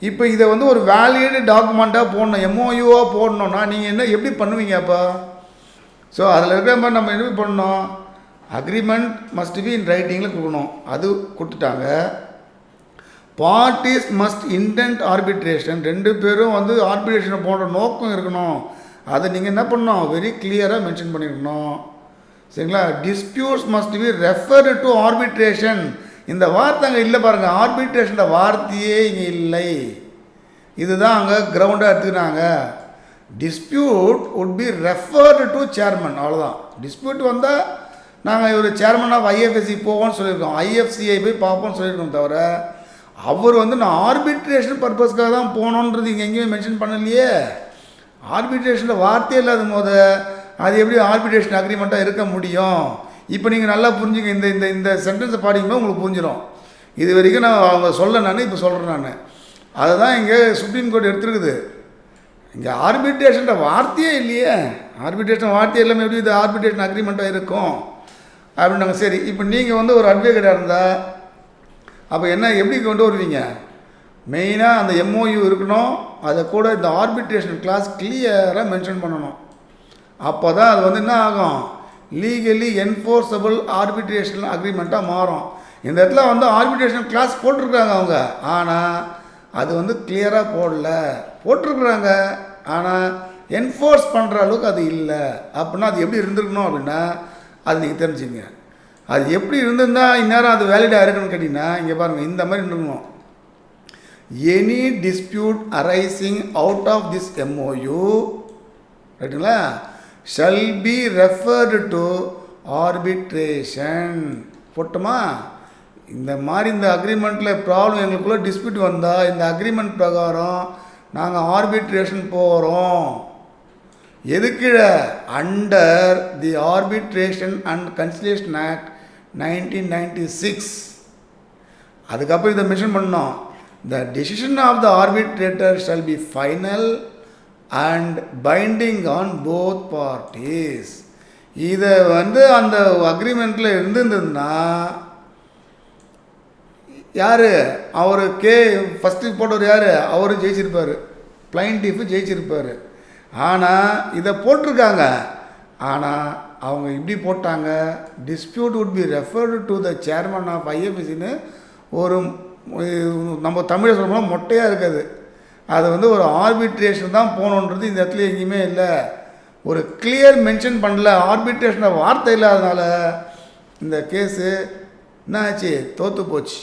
இப்போ இதை வந்து ஒரு வேலிட் டாக்குமெண்ட்டாக போடணும், எம்ஓயூவாக போடணுன்னா நீங்கள் என்ன எப்படி பண்ணுவீங்க அப்போ? ஸோ அதில் இருக்கிற மாதிரி நம்ம என்ன பண்ணணும், அக்ரிமெண்ட் மஸ்ட் பி இன் ரைட்டிங்கில் கொடுக்கணும். அது கொடுத்துட்டாங்க. பார்ட்டிஸ் மஸ்ட் இன்டென்ட் ஆர்பிட்ரேஷன், ரெண்டு பேரும் வந்து ஆர்பிட்ரேஷனை போன்ற நோக்கம் இருக்கணும். அதை நீங்கள் என்ன பண்ணணும், வெரி கிளியராக மென்ஷன் பண்ணியிருக்கணும். சரிங்களா? Disputes must be referred to arbitration. இந்த வார்த்தை அங்கே இல்லை பாருங்கள், ஆர்பிட்ரேஷன் வார்த்தையே இங்கே இல்லை. இதுதான் அங்கே கிரவுண்டாக எடுத்துக்கிறாங்க. Dispute would be referred to chairman, அவ்வளோதான். டிஸ்பியூட் வந்தால் நாங்கள் ஒரு சேர்மன் ஆஃப் ஐஎஃப்எஸ்சி போவோம்னு சொல்லியிருக்கோம், ஐஎஃப்சிஐ போய் பார்ப்போம்னு சொல்லியிருக்கோம். தவிர அவர் வந்து நான் ஆர்பிட்ரேஷன் பர்பஸ்க்காக தான் போகணுன்றது இங்கே எங்கேயுமே மென்ஷன் பண்ணலையே. ஆர்பிட்ரேஷனில் வார்த்தையே இல்லாத போது அது எப்படி ஆர்பிட்ரேஷன் அக்ரிமெண்ட்டாக இருக்க முடியும்? இப்போ நீங்கள் நல்லா புரிஞ்சுங்க, இந்த இந்த இந்த சென்டென்ஸை பாடிக்கும்போது உங்களுக்கு புரிஞ்சிடும். இது வரைக்கும் நான் அவங்க சொல்ல, நான் இப்போ சொல்கிறேன். நான் அதை தான் இங்கே சுப்ரீம் கோர்ட் எடுத்துருக்குது. இங்கே ஆர்பிட்ரேஷன்ற வார்த்தையே இல்லையே. ஆர்பிட்ரேஷன் வார்த்தையே இல்லாமல் எப்படி இது ஆர்பிட்ரேஷன் அக்ரிமெண்ட்டாக இருக்கும் அப்படின்னாங்க. சரி, இப்போ நீங்கள் வந்து ஒரு அட்வொகேட்டாக இருந்தால் அப்போ என்ன எப்படி கொண்டு வருவீங்க? மெயினாக அந்த எம்ஓயு இருக்கணும், அதை கூட இந்த ஆர்பிட்ரேஷன் கிளாஸ் கிளியராக மென்ஷன் பண்ணணும். அப்போ தான் அது வந்து என்ன ஆகும், லீகலி என்ஃபோர்ஸபிள் ஆர்பிட்ரேஷன் அக்ரிமெண்ட்டாக மாறும். இந்த இடத்துல வந்து ஆர்பிட்ரேஷன் கிளாஸ் போட்டிருக்காங்க அவங்க, ஆனால் அது வந்து கிளியராக போட்டிருக்குறாங்க, ஆனால் என்ஃபோர்ஸ் பண்ணுற அளவுக்கு அது இல்லை. அப்படின்னா அது எப்படி இருந்திருக்கணும் அப்படின்னா அது நீங்கள் தெரிஞ்சுங்க. அது எப்படி இருந்திருந்தால் இந்நேரம் அது வேலிடாக இருக்குன்னு கேட்டிங்கன்னா இங்கே பாருங்கள், இந்த மாதிரி இருந்துக்கணும். Any dispute arising out of this MOU, ரைட்டுங்களா, shall be referred to arbitration. போட்டோமா? இந்த மாதிரி இந்த அக்ரிமெண்ட்டில் ப்ராப்ளம் எங்களுக்குள்ளே டிஸ்பியூட் வந்தால் இந்த அக்ரிமெண்ட் பிரகாரம் நாங்கள் ஆர்பிட்ரேஷன் போகிறோம். எதுக்கு? Under the arbitration and conciliation act 1996. அதுக்கப்புறம் இதை மென்ஷன் பண்ணோம். The decision of the arbitrator shall be final and binding on both parties. இதை வந்து அந்த அக்ரிமெண்ட்டில் இருந்ததுன்னா யார், அவர் ஃபஸ்ட்டு போட்டவர் யார், அவர் ஜெயிச்சிருப்பார், பிளைன்டிஃபு ஜெயிச்சிருப்பார். ஆனால் இதை போட்டிருக்காங்க, ஆனால் அவங்க இப்படி போட்டாங்க, dispute would be referred to the chairman of IFSன்னு ஒரு நம்ம தமிழை சொல்லணும்னா மொட்டையாக இருக்காது. அது வந்து ஒரு ஆர்பிட்ரேஷன் தான் போகணுன்றது இந்த இடத்துல எங்கேயுமே இல்லை. ஒரு கிளியர் மென்ஷன் பண்ணல, ஆர்பிட்ரேஷனை வார்த்தை இல்லாதனால இந்த கேஸு என்ன ஆச்சு, தோற்று போச்சு.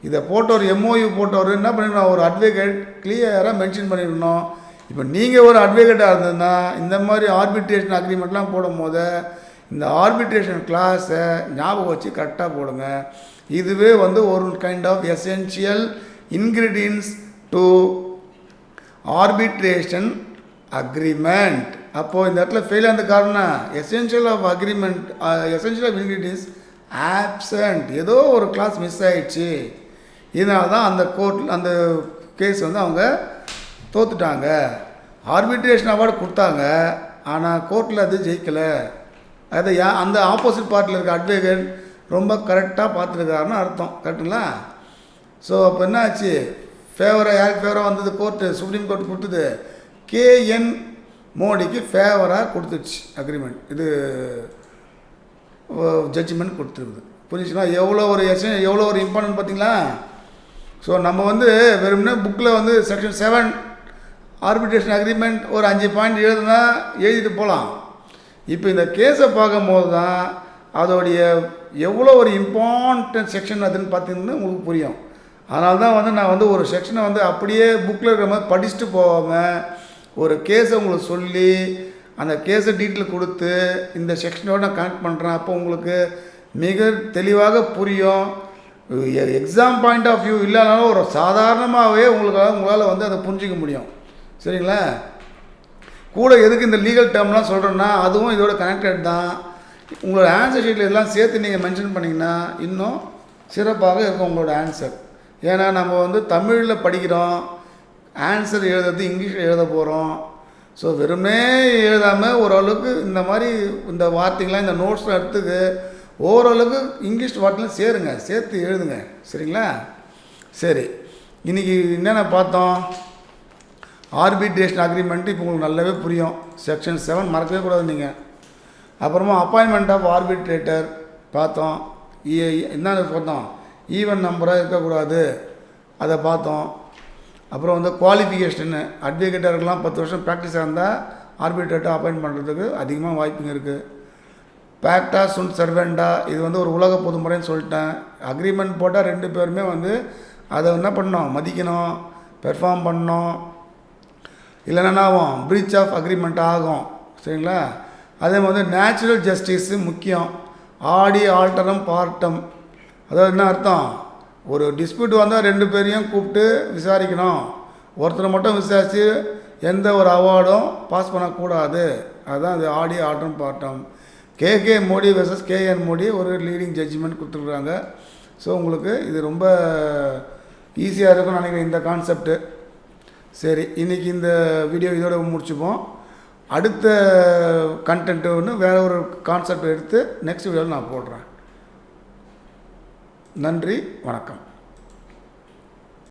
இதை போட்டவர் எம்ஓயு போட்டவர் என்ன பண்ணிக்கணும், ஒரு அட்வொகேட் கிளியராக மென்ஷன் பண்ணிடணும். இப்போ நீங்கள் ஒரு அட்வொகேட்டாக இருந்ததுன்னா இந்த மாதிரி ஆர்பிட்ரேஷன் அக்ரிமெண்ட்லாம் போடும் போது இந்த ஆர்பிட்ரேஷன் கிளாஸை ஞாபகம் வச்சு கரெக்டாக போடுங்க. இதுவே வந்து ஒரு kind of essential ingredients to arbitration agreement. அப்போது இந்த இடத்துல ஃபெயில் ஆனது காரணம் essential of agreement, essential of ingredients absent, ஏதோ ஒரு கிளாஸ் மிஸ் ஆகிடுச்சு. இதனால தான் அந்த கோர்ட்டில் அந்த கேஸ் வந்து அவங்க தோற்றுட்டாங்க. ஆர்பிட்ரேஷன் அவார்டு கொடுத்தாங்க, ஆனால் கோர்ட்டில் அது ஜெயிக்கலை. அதை அந்த ஆப்போசிட் பார்ட்டியில் இருக்க அட்வொகேட் ரொம்ப கரெக்டாக பார்த்துருக்காருன்னு அர்த்தம். கரெக்டுங்களா? ஸோ அப்போ என்ன ஆச்சு, ஃபேவராக யாருக்கு ஃபேவராக வந்தது, கோர்ட்டு சுப்ரீம் கோர்ட் கொடுத்தது KN மோடிக்கு ஃபேவராக கொடுத்துருச்சு அக்ரிமெண்ட், இது ஜட்ஜ்மெண்ட் கொடுத்துருக்குது. புரிஞ்சுச்சுன்னா எவ்வளோ ஒரு இம்பார்ட்டன்ட் பார்த்தீங்களா? ஸோ நம்ம வந்து வெறும்னா புக்கில் வந்து செக்ஷன் 7 ஆர்பிட்ரேஷன் அக்ரிமெண்ட் ஒரு 5 பாயிண்ட் எழுதிட்டு போகலாம். இப்போ இந்த கேஸை பார்க்கும்போது தான் அதோடைய எவ்வளோ ஒரு இம்பார்ட்டன்ட் செக்ஷன் அதுன்னு பார்த்தீங்கன்னா உங்களுக்கு புரியும். அதனால தான் வந்து நான் வந்து ஒரு செக்ஷனை வந்து அப்படியே புக்கில் இருக்கிற மாதிரி படிச்சுட்டு போகாமல் ஒரு கேஸை உங்களுக்கு சொல்லி அந்த கேஸை டீட்டெயில் கொடுத்து இந்த செக்ஷனோடு நான் கனெக்ட் பண்ணுறேன். அப்போ உங்களுக்கு மிக தெளிவாக புரியும். எக்ஸாம் பாயிண்ட் ஆஃப் வியூ இல்லைனாலும் ஒரு சாதாரணமாகவே உங்களால் வந்து அதை புரிஞ்சிக்க முடியும். சரிங்களா? கூட எதுக்கு இந்த லீகல் டேர்ம்லாம் சொல்கிறேன்னா அதுவும் இதோட கனெக்டட் தான். உங்களோட ஆன்சர் ஷீட்டில் எல்லாம் சேர்த்து நீங்கள் மென்ஷன் பண்ணிங்கன்னா இன்னும் சிறப்பாக இருக்கும் உங்களோட ஆன்சர். ஏன்னா நம்ம வந்து தமிழில் படிக்கிறோம், ஆன்சர் எழுதுறது இங்கிலீஷில் எழுத போகிறோம். ஸோ வெறுமே எழுதாமல் ஓரளவுக்கு இந்த மாதிரி இந்த வார்த்தைங்களாம் இந்த நோட்ஸ்லாம் எடுத்துக்கு ஓரளவுக்கு இங்கிலீஷ் வார்த்தைலாம் சேர்த்து எழுதுங்க. சரிங்களா? சரி, இன்றைக்கி என்னென்ன பார்த்தோம், ஆர்பிட்ரேஷன் அக்ரிமெண்ட்டு இப்போ உங்களுக்கு நல்லாவே புரியும். செக்ஷன் 7 மறக்கவே கூடாது நீங்கள். அப்புறமா அப்பாயின்மெண்ட் ஆஃப் ஆர்பிட்ரேட்டர் பார்த்தோம். என்ன பார்த்தோம், ஈவன் நம்பராக இருக்கக்கூடாது, அதை பார்த்தோம். அப்புறம் வந்து குவாலிஃபிகேஷனு, அட்வொகேட்டருக்கெலாம் 10 வருஷம் ப்ராக்டிஸாக இருந்தால் ஆர்பிட்ரேட்டர் அப்பாயின்ட் பண்ணுறதுக்கு அதிகமாக வாய்ப்புங்க இருக்குது. பேக்டா சுண்ட் சர்வெண்டா, இது வந்து ஒரு உலக பொதுமுறைன்னு சொல்லிட்டேன். அக்ரிமெண்ட் போட்டால் 2 பேருமே வந்து அதை என்ன பண்ணணும், மதிக்கணும், பெர்ஃபார்ம் பண்ணணும். இல்லைன்னா ஆகும், ப்ரீச் ஆஃப் அக்ரிமெண்ட் ஆகும். சரிங்களா? அதே மாதிரி நேச்சுரல் ஜஸ்டிஸு முக்கியம். ஆடி ஆல்டரம் பார்ட்டம், அதாவது என்ன அர்த்தம், ஒரு டிஸ்பியூட் வந்தால் 2 பேரையும் கூப்பிட்டு விசாரிக்கணும். ஒருத்தரை மட்டும் விசாரித்து எந்த ஒரு அவார்டும் பாஸ் பண்ணக்கூடாது. அதுதான் அது ஆடி ஆல்டரம் பார்ட்டம். KK Modi versus KN Modi ஒரு லீடிங் ஜட்ஜ்மெண்ட் கொடுத்துருக்குறாங்க. ஸோ உங்களுக்கு இது ரொம்ப ஈஸியாக இருக்கும்னு நினைக்கிறேன் இந்த கான்செப்ட்டு. சரி, இன்றைக்கி இந்த வீடியோ இதோட முடிச்சுப்போம். அடுத்த கண்டென்ட்டு ஒன்று வேறு ஒரு கான்செப்ட் எடுத்து நெக்ஸ்ட் வீடியோவில் நான் போடுறேன். நன்றி, வணக்கம்.